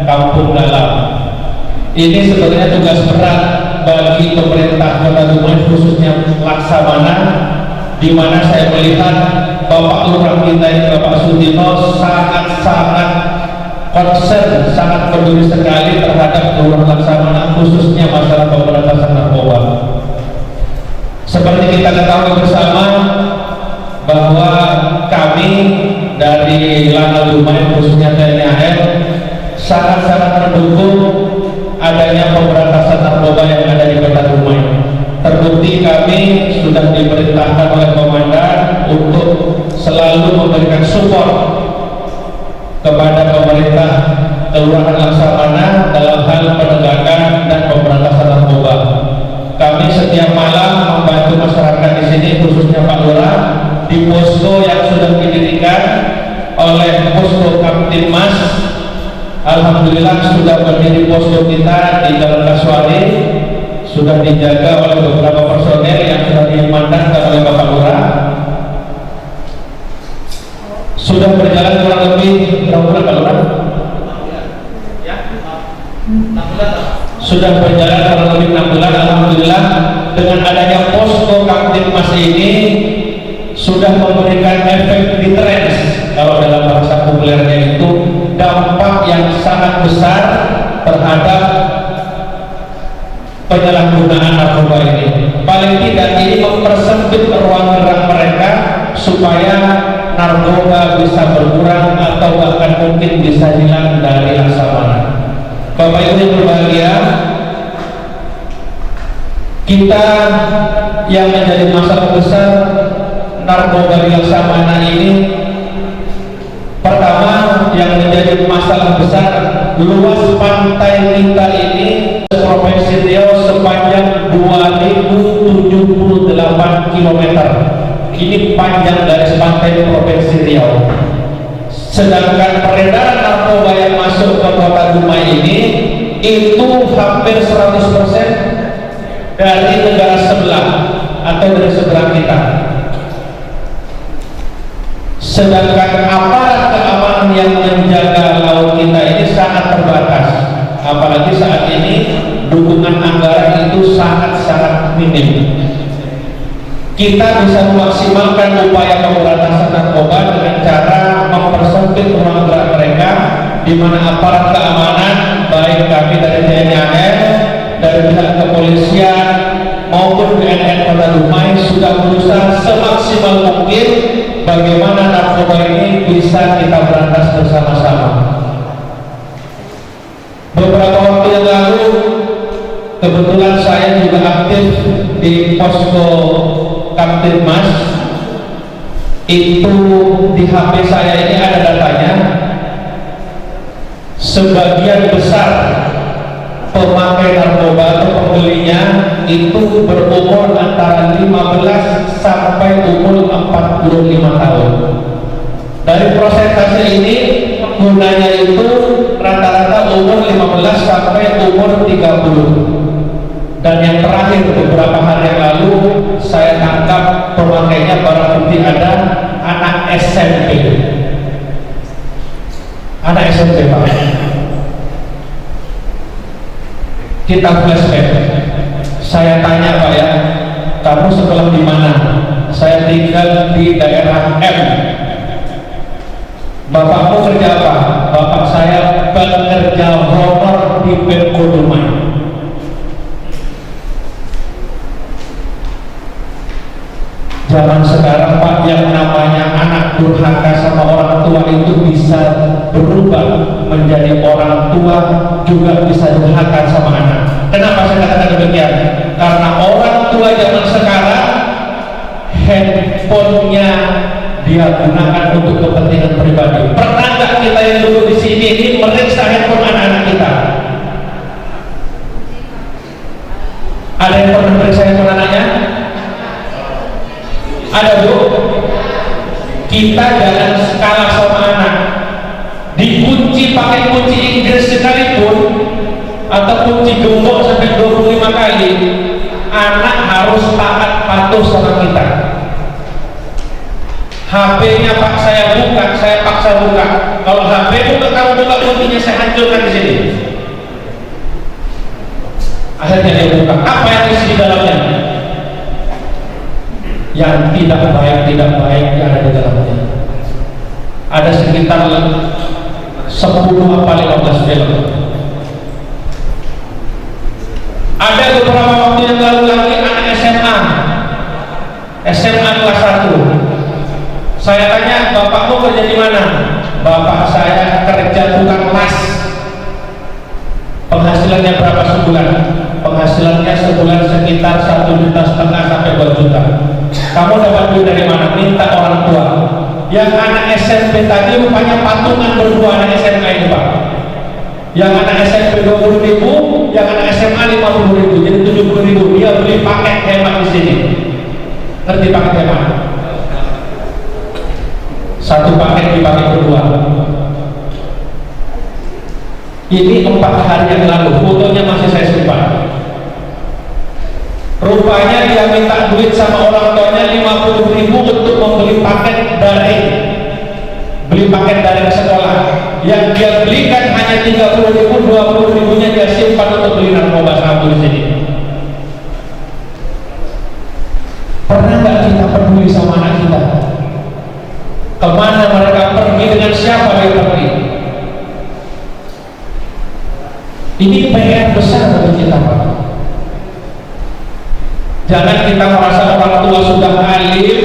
kampung dalam. Ini sebenarnya tugas berat bagi pemerintah Kota Dumai, khususnya Laksamana, di mana saya melihat Bapak Lurah kita ini, Bapak Sutino, sangat-sangat concern, sangat peduli sekali terhadap Lurah Laksamana, khususnya masalah pemberantasan narkoba. Seperti kita ketahui bersama bahwa kami dari Lanal Dumai, khususnya TNI AL, sangat-sangat mendukung adanya pemberantasan narkoba yang ada di Kota Dumai. Terbukti kami sudah diperintahkan oleh komandan untuk selalu memberikan support kepada pemerintah Kelurahan Laksamana dalam hal penegakan dan pemberantasan narkoba. Kami setiap malam membantu masyarakat di sini, khususnya Pak Lurah, di posko yang sudah didirikan oleh posko Kamtibmas. Alhamdulillah sudah berdiri posko kita di Jalan Kaswari, sudah dijaga oleh beberapa personel yang sudah dimandatkan oleh Bapak Lurah. Sudah berjalan kurang lebih berapa bulan Pak Lurah? Ya, 6 bulan. Sudah berjalan kurang lebih 6 bulan. Alhamdulillah dengan adanya posko Kamtibmas ini sudah memberikan efek deterrence, kalau dalam bahasa populernya itu dampak yang sangat besar terhadap penyalahgunaan narkoba ini. Paling tidak ini mempersempit ruang gerak mereka supaya narkoba bisa berkurang atau bahkan mungkin bisa hilang dari Laksamana. Bapak Ibu yang berbahagia, kita yang menjadi masalah besar narkoba di Laksamana ini, pertama yang menjadi masalah besar, luas pantai kita ini Provinsi Riau sepanjang 2078 km. Ini panjang garis pantai Provinsi Riau. Sedangkan peredaran narkoba yang masuk ke Kota Dumai ini itu hampir 100% dari negara sebelah atau dari sebelah kita. Sedangkan aparat keamanan yang menjaga laut kita ini sangat terbatas, apalagi saat ini dukungan anggaran itu sangat-sangat minim. Kita bisa memaksimalkan upaya pemberantasan narkoba dengan cara mempersempit ruang gerak mereka, di mana aparat keamanan baik kami dari TNI AL, dari pihak kepolisian maupun BNN Kota Dumai sudah berusaha semaksimal mungkin bagaimana narkoba ini bisa kita berantas bersama-sama. Beberapa waktu yang lalu kebetulan saya juga aktif di posko Kamtibmas. Itu di HP saya ini ada datanya, sebagian besar pemakai narkoba atau pembelinya itu berumur antara 15 sampai umur 45 tahun. Dari persentase ini penggunanya itu rata-rata umur 15 sampai umur 30. Dan yang terakhir beberapa hari yang lalu saya tangkap pemakainya, barang bukti ada anak SMP. Anak SMP Pak. Kita flashback. Saya tanya Pak ya, kamu sekolah di mana? Saya tinggal di daerah M. Bapakmu kerja apa? Bapak saya pekerja honor di Pemko Dumai. Zaman sekarang Pak, yang namanya anak durhaka sama orang tua itu bisa berubah menjadi orang tua juga bisa durhaka sama anak. Kenapa saya katakan demikian? Karena orang tua zaman sekarang handphonenya dia gunakan untuk kepentingan pribadi. Pernah nggak kita yang duduk di sini ini meriksa handphone anak-anak kita? Ada yang pernah meriksa handphone anaknya? Ada Bu? Kita jangan kalah sama anak. Dikunci pakai kunci Inggris sekalipun atau kunci gembok sampai 25 kali, anak harus taat patuh sama kita. HP-nya Pak saya buka, saya paksa buka. Kalau HP buka, kamu buka kuncinya, saya hancurkan di sini. Akhirnya dia buka, apa yang isi di dalamnya? Yang tidak baik yang ada di dalamnya. Ada sekitar 10 apa 15 film. Ada beberapa waktu yang lalu lagi anak SMA kelas 1. Saya tanya, bapakmu kerja di mana? Bapak saya kerja tukang las. Penghasilannya berapa sebulan? Penghasilannya sebulan sekitar 1,5 juta sampai 2 juta. Kamu dapat duit dari mana? Minta orang tua. Yang anak SMP tadi rupanya patungan berdua anak SMA ini, Pak. Yang anak SMP 20.000, yang anak SMA 50.000, jadi 70.000. Dia beli paket hemat di sini. Ngerti paket hemat? Satu paket dibagi berdua. Ini 4 hari yang lalu, fotonya masih saya simpan. Rupanya dia minta duit sama orang tuanya 50.000 untuk membeli paket daring. Beli paket daring sekolah. Yang dia belikan hanya 30.000, 20.000-nya dia simpan untuk beli narkoba sabu di sini. Pernah nggak kita peduli sama anak kita? Kemana mereka pergi, dengan siapa dia pergi? Ini PR besar bagi kita, Pak. Jangan kita merasa orang tua sudah alim,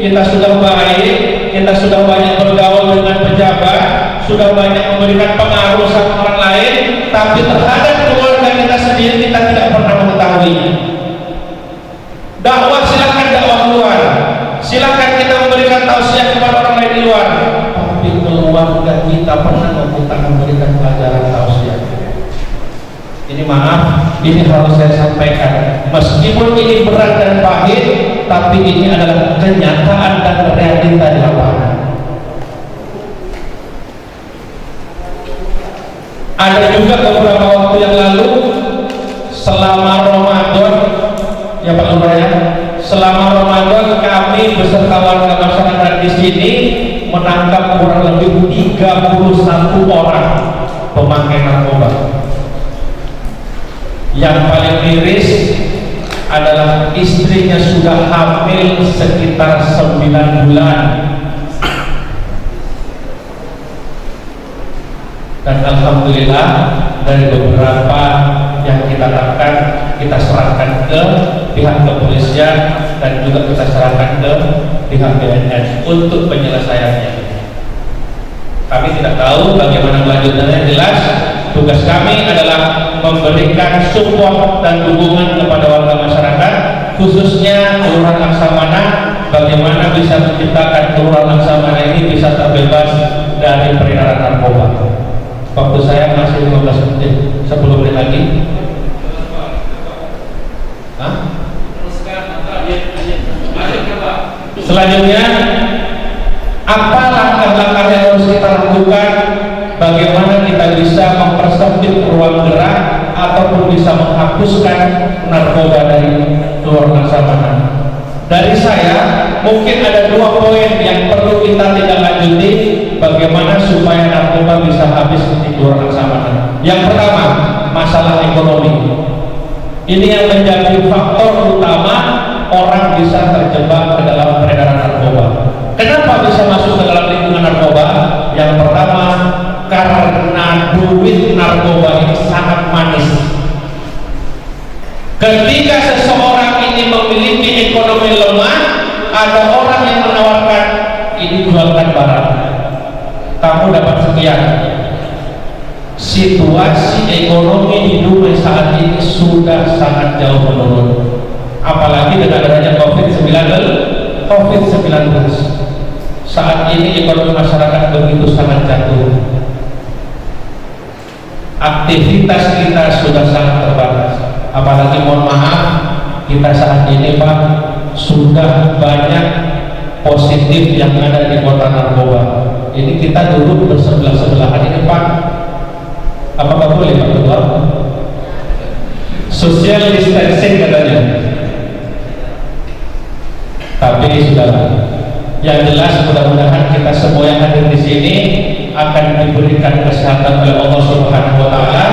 kita sudah baik, kita sudah banyak bergaul dengan pejabat, sudah banyak memberikan pengaruh sama orang lain, tapi terhadap keluarga kita sendiri kita tidak pernah mengetahuinya. Dakwah silakan dakwah luar, silakan kita memberikan tausiah kepada orang lain di luar, tapi keluarga kita pernah memberikan pelajaran tausiah. Ini maaf, ini harus saya sampaikan. Meskipun ini berat dan pahit, tapi ini adalah kenyataan dan realita di lapangan. Ada juga beberapa waktu yang lalu, selama Ramadan, ya Pak Lurah ya, selama Ramadan kami beserta warga masyarakat di sini menangkap kurang lebih 31 orang pemakai narkoba. Yang paling miris adalah istrinya sudah hamil sekitar 9 bulan. Dan alhamdulillah dari beberapa yang kita tangkap, kita serahkan ke pihak kepolisian dan juga kita serahkan ke pihak BNN untuk penyelesaiannya. Kami tidak tahu bagaimana lanjutannya. Jelas tugas kami adalah memberikan support dan dukungan kepada warga masyarakat, khususnya Kelurahan Laksamana, bagaimana bisa menciptakan Kelurahan Laksamana ini bisa terbebas dari peredaran narkoba. Waktu saya masih 15 menit, 10 menit lagi. Hah? Selanjutnya, apa langkah-langkah yang harus kita lakukan? Bagaimana kita bisa mempersempit ruang gerak ataupun bisa menghapuskan narkoba dari Kelurahan Laksamana? Dari saya, mungkin ada 2 poin yang perlu kita tidak lanjuti bagaimana supaya narkoba bisa habis di Kelurahan Laksamana. Yang pertama, masalah ekonomi. Ini yang menjadi faktor utama orang bisa terjebak ke dalam peredaran narkoba. Kenapa bisa masuk ke dalam lingkungan narkoba? Yang pertama, karena duit narkoba ini sangat manis. Ketika seseorang ini memiliki ekonomi lemah, ada orang yang menawarkan, ini jualkan barang, kamu dapat sekian. Situasi ekonomi di dunia saat ini sudah sangat jauh menurun, apalagi dengan adanya COVID-19. Saat ini ekonomi masyarakat begitu sangat jatuh. Aktivitas kita sudah sangat terbatas. Apalagi mohon maaf, kita saat ini Pak sudah banyak positif yang ada di kota narkoba. Ini kita duduk bersebelah-sebelahan ini Pak. Apakah boleh Pak Ketua? Social distancing katanya. Tapi sudah. Yang jelas mudah-mudahan kita semua yang hadir di sini akan diberikan kesehatan oleh Allah Subhanahu wa taala.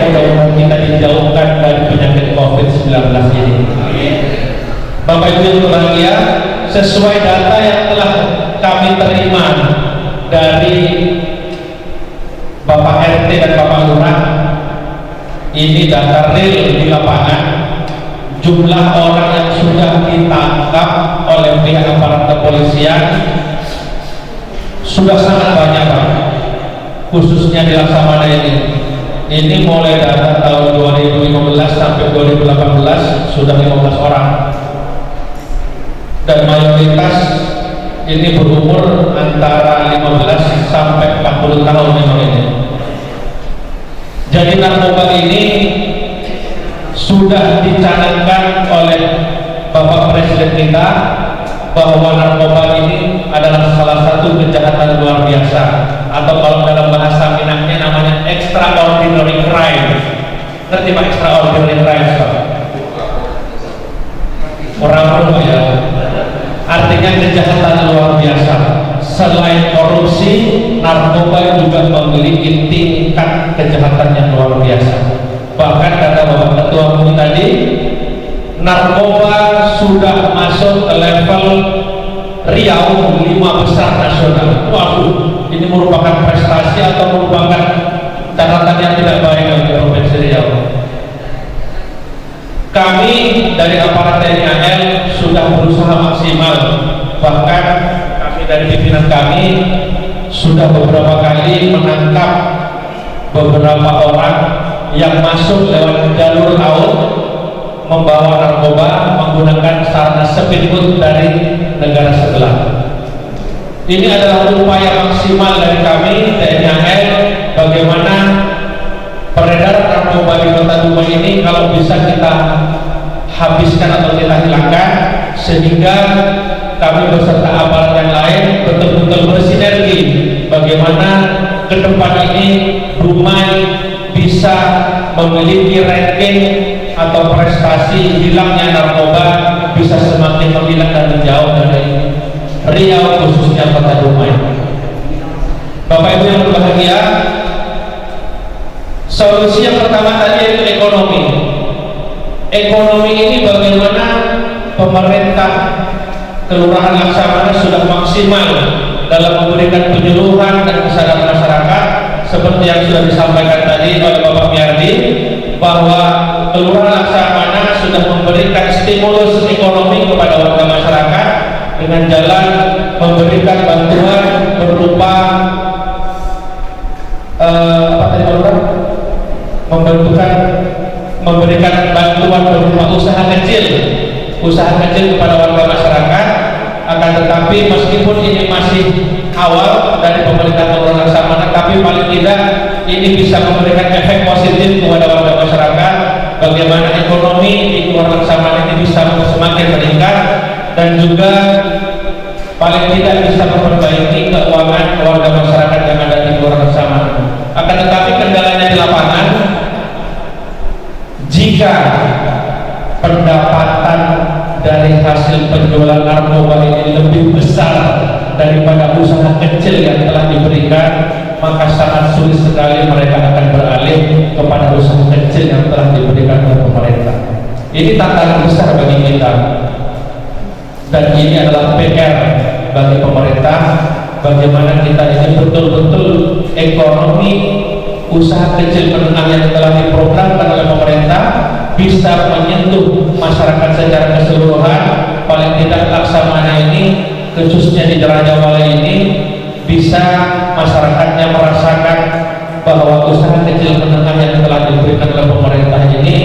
Mudah-mudahan kita dijauhkan dari penyakit sesuai data yang telah kami terima dari Bapak RT dan Bapak Lurah, ini data real di lapangan, jumlah orang yang sudah ditangkap oleh pihak aparat kepolisian sudah sangat banyak Pak, khususnya di Laksamana ini. Ini mulai data tahun 2015 sampai 2018 sudah 15 orang, dan mayoritas ini berumur antara 15 sampai 40 tahun memang ini. Jadi narkoba ini sudah dicanangkan oleh Bapak Presiden kita bahwa narkoba ini adalah salah satu kejahatan luar biasa, atau kalau dalam bahasa Minangnya namanya extraordinary crime. Ngerti Pak extraordinary crime Pak? Orang ya. Artinya kejahatan luar biasa. Selain korupsi, narkoba juga memiliki tingkat kejahatan yang luar biasa. Bahkan kata Bapak Ketua MUI tadi, narkoba sudah masuk ke level Riau 5 besar nasional. Waduh, ini merupakan prestasi atau merupakan catatan yang tidak baik bagi Provinsi Riau. Kami dari aparat TNI AL sudah berusaha maksimal, bahkan kami dari pimpinan kami sudah beberapa kali menangkap beberapa orang yang masuk lewat jalur laut membawa narkoba menggunakan sarana speedboat dari negara sebelah. Ini adalah upaya maksimal dari kami TNI AL bagaimana peredaran narkoba di Kota Dumai ini kalau bisa kita habiskan atau kita hilangkan, sehingga kami beserta aparat yang lain betul-betul bersinergi bagaimana ke depan ini Dumai bisa memiliki ranking atau prestasi hilangnya narkoba bisa semakin menghilang dan menjauh dari Riau, khususnya Kota Dumai. Bapak Ibu yang berbahagia, solusi yang pertama tadi yaitu ekonomi. Ekonomi ini bagaimana pemerintah Kelurahan Laksamana sudah maksimal dalam memberikan penyuluhan dan kesadaran masyarakat seperti yang sudah disampaikan tadi oleh Bapak Miardi, bahwa Kelurahan Laksamana sudah memberikan stimulus ekonomi kepada warga masyarakat dengan jalan memberikan bantuan berupa memberikan bantuan berupa usaha kecil kepada warga masyarakat. Akan tetapi meskipun ini masih awal dari pemerintah Kelurahan Laksamana, tapi paling tidak ini bisa memberikan efek positif kepada warga masyarakat, bagaimana ekonomi di Kelurahan Laksamana ini bisa semakin meningkat, dan juga paling tidak bisa memperbaiki keuangan warga masyarakat yang ada di Kelurahan Laksamana. Akan tetapi kendalanya di lapangan, jika pendapatan dari hasil penjualan narkoba ini lebih besar daripada usaha kecil yang telah diberikan, maka sangat sulit sekali mereka akan beralih kepada usaha kecil yang telah diberikan oleh pemerintah. Ini tantangan besar bagi kita, dan ini adalah PR bagi pemerintah, bagaimana kita ini betul-betul ekonomi usaha kecil menengah yang telah diprogramkan oleh pemerintah bisa menyentuh masyarakat secara keseluruhan. Paling tidak Laksamana ini, khususnya di Raja Wali ini, bisa masyarakatnya merasakan bahwa usaha kecil menengah yang telah diberikan oleh pemerintah ini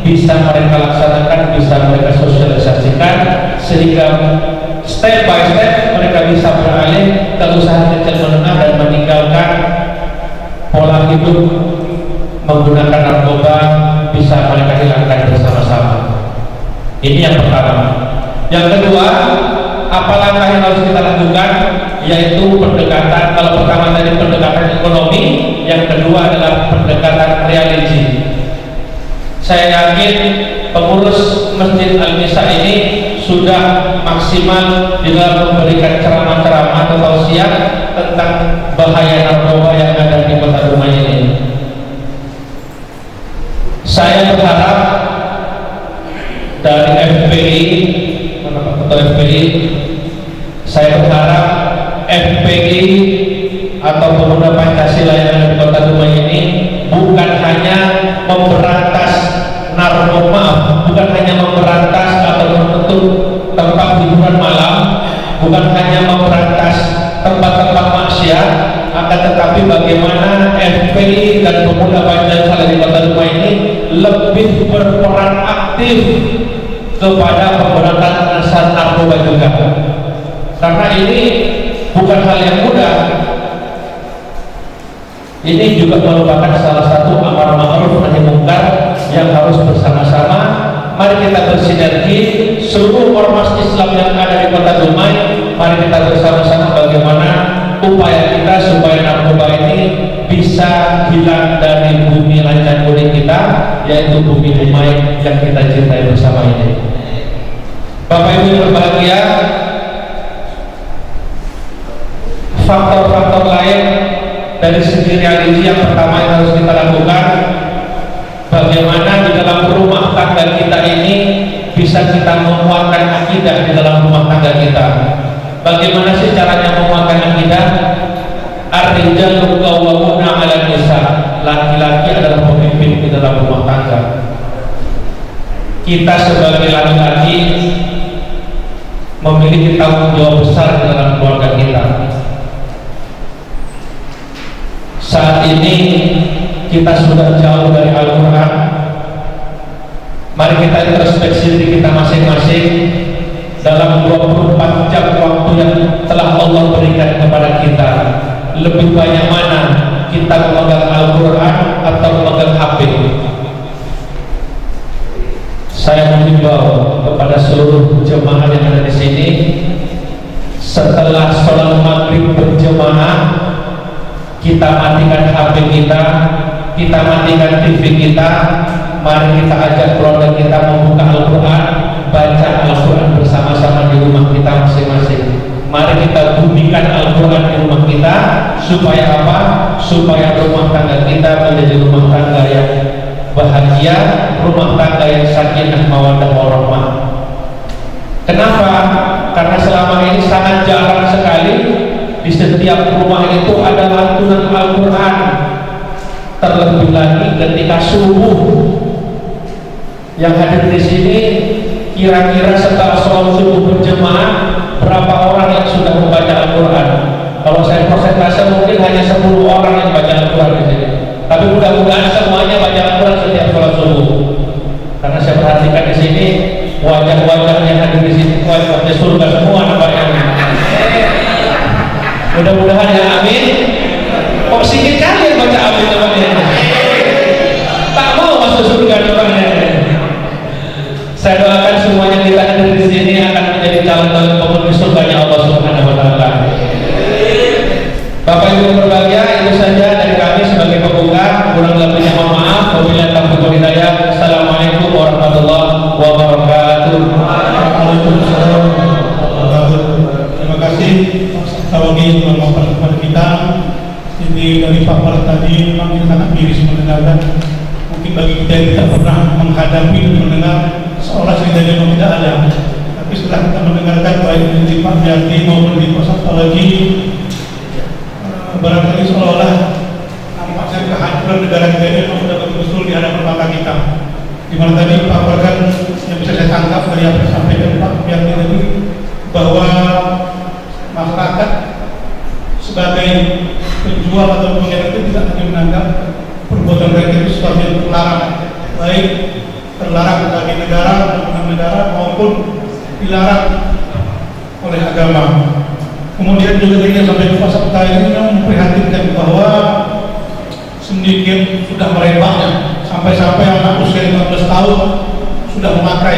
bisa mereka laksanakan, bisa mereka sosialisasikan, sehingga step by step mereka bisa beralih ke usaha kecil menengah dan meninggalkan pola hidup menggunakan narkoba, bisa mereka hilangkan bersama-sama. Ini yang pertama. Yang kedua, apa langkah yang harus kita lakukan? Yaitu pendekatan, kalau pertama tadi pendekatan ekonomi, yang kedua adalah pendekatan religi. Saya yakin pengurus Masjid Al-Nisa ini sudah maksimal di dalam memberikan ceramah-ceramah atau tausiah tentang bahaya narkoba yang ada di Kota Dumai ini. Saya berharap dari FPI, Ketua FPI, FPI atau pemuda Pancasila yang ada di Kota Dumai ini bukan hanya memberantas narkoba, bukan hanya memberantas atau menutup tempat hiburan malam, bukan hanya memberantas tempat-tempat maksiat, akan tetapi bagaimana FPI dan pemuda Pancasila di Kota Dumai ini lebih berperan aktif kepada pemberantasan narkoba juga. Karena ini bukan hal yang mudah. Ini juga merupakan salah satu amar ma'ruf nahi munkar yang harus bersama-sama. Mari kita bersinergi, seluruh ormas Islam yang ada di Kota Dumai, mari kita bersama-sama bagaimana upaya kita supaya narkoba ini bisa hilang dari bumi lancar kuning kita, yaitu bumi Dumai yang kita cintai bersama ini. Bapak Ibu yang berbahagia, faktor-faktor lain dari segi religi yang pertama yang harus kita lakukan, bagaimana di dalam rumah tangga kita ini bisa kita menguatkan akidah di dalam rumah tangga kita. Bagaimana sih caranya menguatkan akidah? Ar-rijalu qawwamuna 'alan nisa. Laki-laki adalah pemimpin di dalam rumah tangga. Kita sebagai laki-laki memiliki tanggung jawab besar di dalam keluarga kita. Saat ini kita sudah jauh dari Al-Quran. Mari kita introspeksi diri kita masing-masing dalam 24 jam waktu yang telah Allah berikan kepada kita. Lebih banyak mana kita memegang Al-Quran atau memegang HP? Saya mengimbau kepada seluruh jemaah yang ada di sini, setelah sholat maghrib berjemaah, kita matikan HP kita matikan TV kita, mari kita ajak keluarga kita membuka Al-Quran, baca Al-Quran bersama-sama di rumah kita masing-masing. Mari kita bumikan Al-Quran di rumah kita, supaya apa? Supaya rumah tangga kita menjadi rumah tangga yang bahagia, rumah tangga yang sakinah mawaddah warahmah. Kenapa? Karena selama ini sangat jarang sekali di setiap rumah itu ada lantunan Al-Quran. Terlebih lagi ketika subuh. Yang hadir di sini kira-kira setelah sholat subuh berjemaah, berapa orang yang sudah membaca Al-Quran? Kalau saya persentase mungkin hanya 10 orang yang baca Al-Quran di sini. Tapi mudah-mudahan semuanya baca Al-Quran setiap sholat subuh. Karena saya perhatikan di sini wajah-wajah yang hadir di sini wajah surga semua nampaknya. Mudah-mudahan ya, amin. Kok sedikit kali yang baca amin namanya? Tak mau masuk surga namanya. Saya doakan semuanya kita hadir di sini akan menjadi calon-calon penghuni surganya Allah Subhanahu wa taala. Bapak Ibu yang berbahagia, itu saja dari kami sebagai pembuka. Kurang lebihnya mohon maaf. Wabillahi taufiq wal hidayah. Assalamualaikum warahmatullahi wabarakatuh. Waalaikumsalam warahmatullahi wabarakatuh. Terima kasih Tawagi telah mempertemukan kita. Ini dari paparan tadi memang kita sangat miris mendengarkan. Mungkin bagi kita yang tidak pernah menghadapi dan mendengar, seolah ceritanya memang tidak ada. Tapi setelah kita mendengarkan baik dari Pak Yati maupun di Pak Tawagi, barangkali seolah-olah nampaknya kehancuran negara kita ini memang sudah betul-betul di hadapan mata kita. Di mana tadi paparkan yang bisa saya tangkap dari apa yang disampaikan Pak Yati tadi, bahwa masyarakat sebagai penjual atau pengedar itu tidak hanya menganggap perbuatan mereka itu sesuatu yang terlarang, baik terlarang bagi negara maupun dilarang oleh agama. Kemudian juga tadi yang sampai Pak Sabta ini memprihatinkan bahwa sedikit sudah merebaknya sampai-sampai anak usia 15 tahun sudah memakai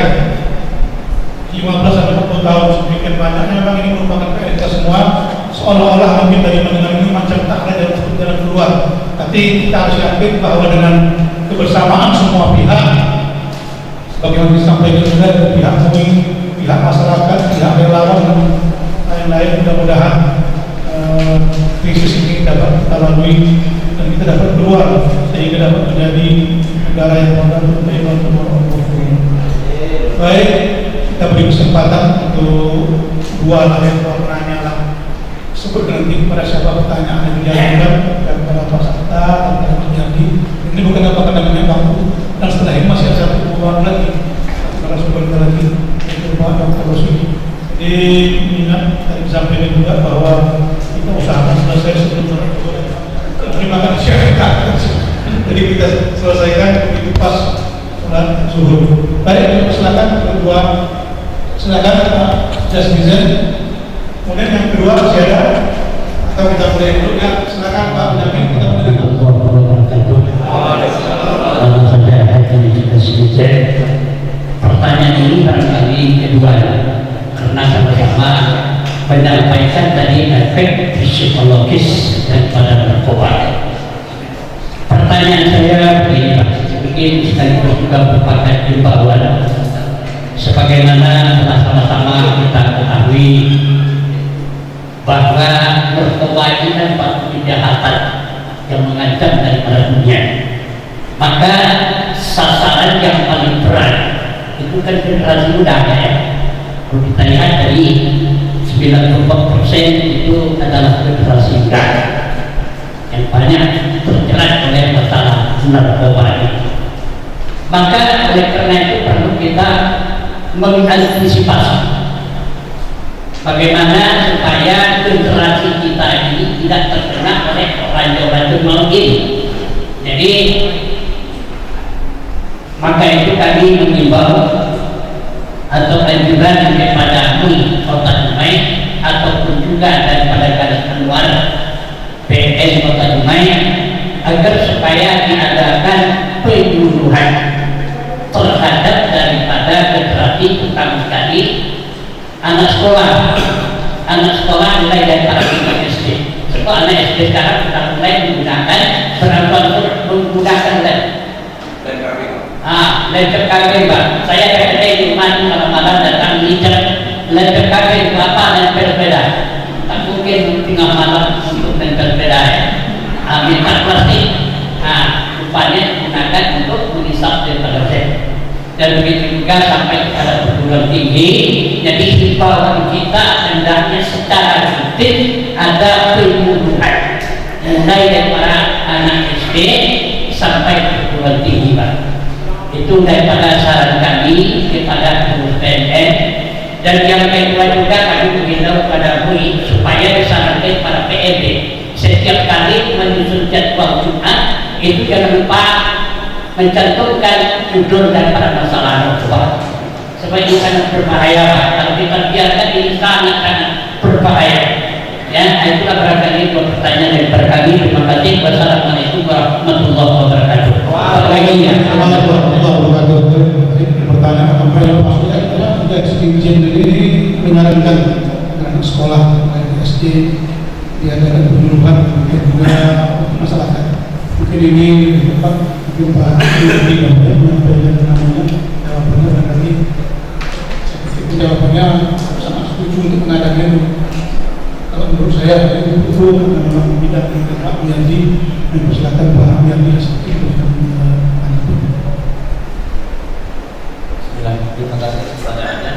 15 sampai 20 tahun. Sedikit banyaknya memang ini merupakan PR kita semua, seolah-olah mungkin dari mendengar ini macam tak ada jalan keluar. Tapi kita harus yakin bahwa dengan kebersamaan semua pihak, sebagaimana disampaikan juga dari pihak MUI, pihak masyarakat, pihak relawan dan lain-lain, mudah-mudahan krisis ini dapat kita lalui dan kita dapat keluar sehingga dapat menjadi negara yang modern dan baik. Kita beri kesempatan untuk dua yang penanya lah sebut dengan berhenti pada siapa pertanyaan yang diajukan dan pada Pak Sakta dan pada Pak Yandi. Ini bukan apa namanya bangku, dan setelah ini masih ada satu bulan lagi, para sumber lagi itu Pak Dr. Rosi. Jadi ingat tadi disampaikan juga bahwa kita usahakan selesai sebelum terima kasih. Jadi kita selesaikan begitu pas sholat zuhur. Baik, silakan kedua, silakan Pak Jasmizan. Kemudian yang kedua masih ada atau kita mulai dulu ya, silakan Pak Jamin, kita mulai dulu. Pertanyaan ini barangkali kedua karena sama-sama menyampaikan tadi efek psikologis daripada narkoba. Pertanyaan saya begini Pak, mungkin sekaligus juga merupakan himbauan sebagaimana telah sama-sama kita ketahui bahwa narkoba ini adalah kejahatan yang mengancam daripada dunia. Maka sasaran yang paling berat itu kan generasi muda ya. Kalau kita lihat dari 94% itu adalah generasi muda yang banyak terjerat oleh masalah narkoba ini. Maka oleh karena itu perlu kita mengantisipasi bagaimana supaya generasi kita ini tidak terkena oleh ranjau-ranjau malam ini. Jadi maka itu kami mengimbau atau anjuran kepada MUI Kota Dumai ataupun juga daripada Garis Anwar PN Kota Dumai agar supaya diadakan penyuluhan terhadap daripada generasi terutama sekali anak sekolah mulai dari tahap SD. Sebab anak SD sekarang sudah mulai menggunakan peralatan menggunakan lecet kabel Pak. Saya kadang-kadang di rumah malam-malam datang lecet kabel kelapa dan sepeda. Tak mungkin tengah malam untuk nempel sepeda ya. Minta plastik. Rupanya digunakan untuk menisap daripada set. Dan begitu juga sampai pada perguruan tinggi. Jadi himbauan kita hendaknya secara rutin ada penyuluhan mulai dari para anak SD sampai perguruan tinggi Pak. Itu daripada saran kami kepada pengurus PNM. Dan yang kedua juga kami mengimbau kepada MUI supaya disarankan para PLD setiap kali menyusun jadwal Jumat itu jangan lupa mencantumkan judul daripada masalah narkoba. Sebab itu sangat berbahaya Pak. Kalau kita biarkan ini sangat-sangat berbahaya. Ya, itulah barangkali dua pertanyaan dari kami. Terima kasih. Wassalamualaikum warahmatullahi wabarakatuh. Pertanyaan apa yang maksudnya adalah juga izin ini menyarankan anak sekolah dari SD diadakan penyuluhan mungkin juga masyarakat. Mungkin ini dapat mungkin Pak Yudi menyampaikan namanya jawabannya dan nanti itu jawabannya sangat setuju untuk mengadakan. Kalau menurut saya itu memang tidak Pak Yudi dan persilakan Pak Yudi seperti itu. Terima kasih pertanyaannya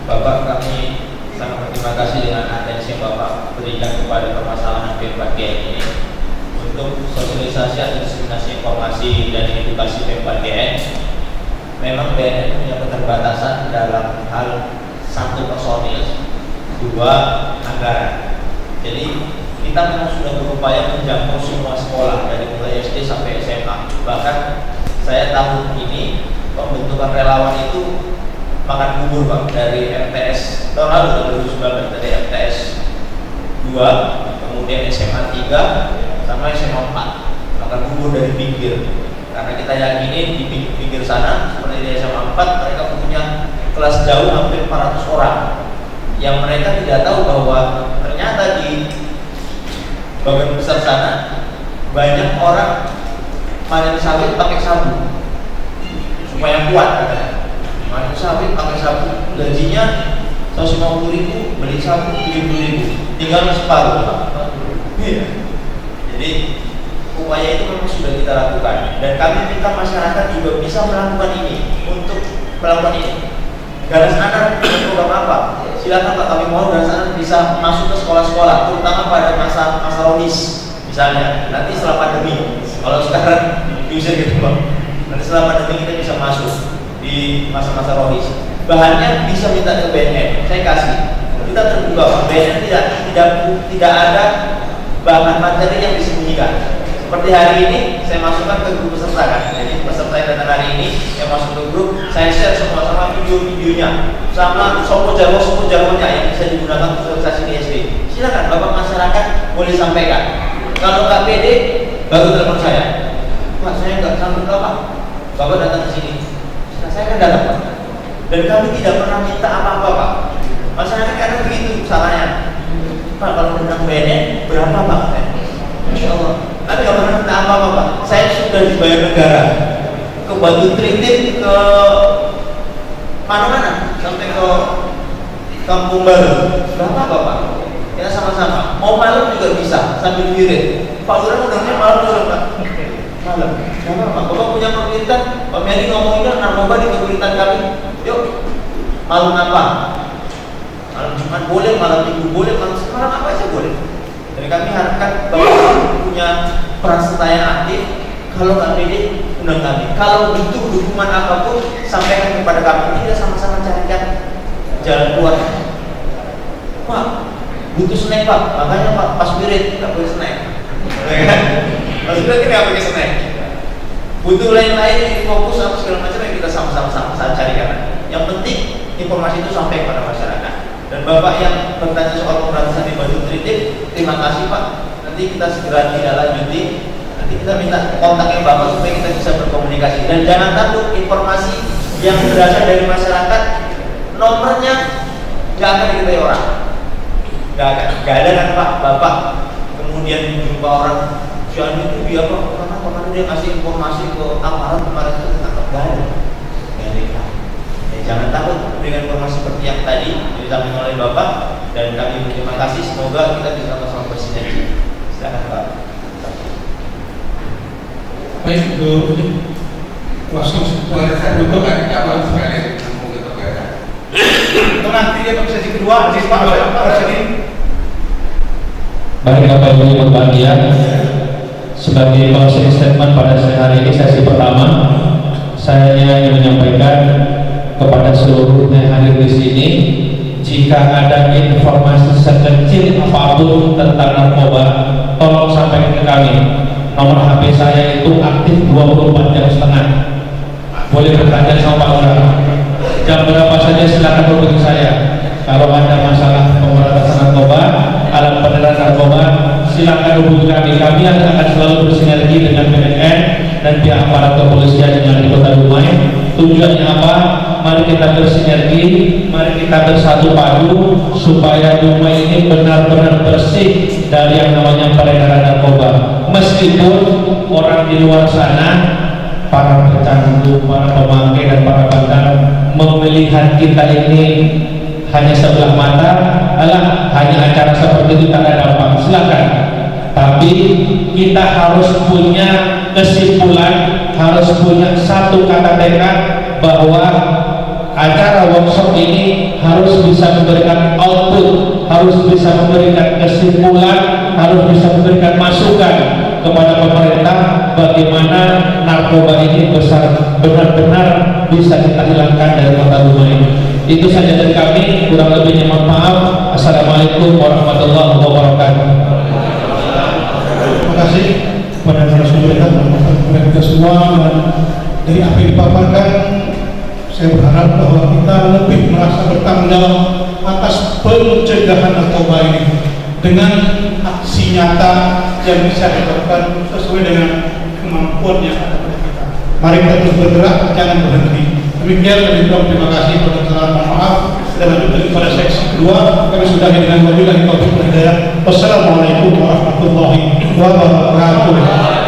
Bapak. Kami sangat berterima kasih dengan atensi yang Bapak berikan kepada permasalahan P4G ini untuk sosialisasi atau diseminasi informasi dan edukasi P4GN. Memang BNN punya keterbatasan dalam hal satu personil, dua anggaran. Jadi kita memang sudah berupaya menjangkau semua sekolah dari mulai SD sampai SMA. Bahkan saya tahun ini pembentukan relawan itu makan bubur Pak, dari MTS tahun lalu 2019 dari MTS 2, kemudian SMA 3 sama SMA 4 makan bubur dari pinggir, karena kita yakini di pinggir sana seperti di SMA 4 mereka punya kelas jauh hampir 400 orang yang mereka tidak tahu bahwa ternyata di bagian besar sana banyak orang panen sawit pakai sabu supaya kuat katanya. Panen sawit pakai sabu, gajinya 150.000, beli sabu 70.000, tinggal separuh Pak. Iya. Jadi upaya itu memang sudah kita lakukan dan kami minta masyarakat juga bisa melakukan ini untuk melakukan ini. Garis Anak program apa? silakan Pak, kami mohon dari sana bisa masuk ke sekolah-sekolah, terutama pada masa rohis misalnya. Nanti setelah pandemi, kalau sekarang diusir gitu Pak, nanti setelah pandemi kita bisa masuk di masa-masa rohis. Bahannya bisa minta ke BNN, saya kasih. Kita terbuka Pak, BNN tidak ada bahan materi yang disembunyikan. Seperti hari ini saya masukkan ke grup peserta kan, jadi peserta yang datang hari ini yang masuk ke grup, saya share sama-sama video-videonya sama sopo jarwonya yang bisa digunakan untuk sosialisasi di SD. Silakan Bapak masyarakat boleh sampaikan. Kalau nggak pede, baru telepon saya. Pak, saya nggak sanggup Pak. Bapak datang ke sini. Nah, saya kan datang Pak. Dan kami tidak pernah minta apa-apa Pak. Masyarakat kadang begitu salahnya. Pak, kalau tentang BNN berapa Pak? Insya Allah. Tapi nggak pernah minta apa-apa Pak. Saya sudah dibayar negara ke Batu Tritit, ke mana-mana sampai ke Kampung Baru. Berapa Pak? Ya sama-sama. Mau malam juga bisa sambil wirid. Pak Lurah undangnya malam terus Pak. Malam. Kenapa Pak? Bapak punya pemerintahan. Pak Medi ngomongin narkoba di pemerintahan kami. Yuk. Malam apa? Malam Jumat boleh, malam Minggu boleh, malam apa aja boleh. Jadi kami harapkan Bapak punya peran serta yang aktif. Kalau nggak pede, undang kami. Kalau butuh dukungan apapun, sampaikan kepada kami. Kita sama-sama carikan jalan keluar. Pak, butuh snack Pak. Makanya Pak, pas spirit nggak boleh snack. Pas spirit nggak boleh snack. Butuh lain-lain, fokus apa segala macam yang kita sama-sama carikan. Yang penting informasi itu sampai kepada masyarakat. Dan Bapak yang bertanya soal pemberantasan di Batu Tritit, terima kasih Pak. Nanti kita segera tidak lanjuti. Nanti kita minta kontaknya Bapak supaya kita bisa berkomunikasi. Dan jangan takut, informasi yang berasal dari masyarakat, nomornya nggak akan diketahui orang. Nggak ada kan Pak, Bapak kemudian jumpa orang Sian itu dia Pak, karena kemarin dia ngasih informasi ke aparat kemarin itu tetap nggak ada. Jangan takut dengan informasi seperti yang tadi disampaikan oleh Bapak, dan kami berterima kasih. Semoga kita bisa sama-sama bersinergi. Silakan Pak. Baik, untuk kuasa untuk nanti dia sesi kedua, sesi Pak sesi. Baik Bapak Ibu yang berbahagia, sebagai closing statement pada hari ini sesi pertama, saya ingin menyampaikan kepada seluruh yang hadir di sini, jika ada informasi sekecil apapun tentang narkoba, tolong sampaikan ke kami. Nomor HP saya itu aktif 24 jam setengah. Boleh bertanya sama Pak Lurah. Jam berapa saja silakan hubungi saya. Kalau ada masalah pemberantasan narkoba, alat penerangan narkoba, silakan hubungi kami. Kami akan selalu bersinergi dengan BNN dan pihak aparat kepolisian yang di Kota Dumai. Tujuannya apa? Mari kita bersinergi, mari kita bersatu padu supaya Dumai ini benar-benar bersih dari yang namanya peredaran narkoba. Meskipun orang di luar sana, para pecandu, para pemakai dan para bandar melihat kita ini hanya sebelah mata, hanya acara seperti itu tak ada dampak. Silakan. Tapi kita harus punya kesimpulan, harus punya satu kata tekad bahwa acara workshop ini harus bisa memberikan output, harus bisa memberikan kesimpulan, harus bisa memberikan masukan kepada pemerintah bagaimana narkoba ini benar-benar bisa kita hilangkan dari Kota Dumai. Itu saja dari kami, kurang lebihnya mohon maaf. Assalamualaikum warahmatullahi wabarakatuh. Terima kasih kepada narasumber kita semua, dan dari apa yang dipaparkan, saya berharap bahwa kita lebih merasa bertanggung jawab atas pencegahan narkoba ini dengan aksi nyata yang bisa dilakukan sesuai dengan kemampuan yang ada pada kita. Mari kita terus bergerak, jangan berhenti. Demikian, lebih kurang terima kasih pada kesalahan, mohon maaf. Dan lanjut pada seksi kedua, kami sudahi dengan wabillahi taufiq wal hidayah. Wassalamualaikum warahmatullahi wabarakatuh.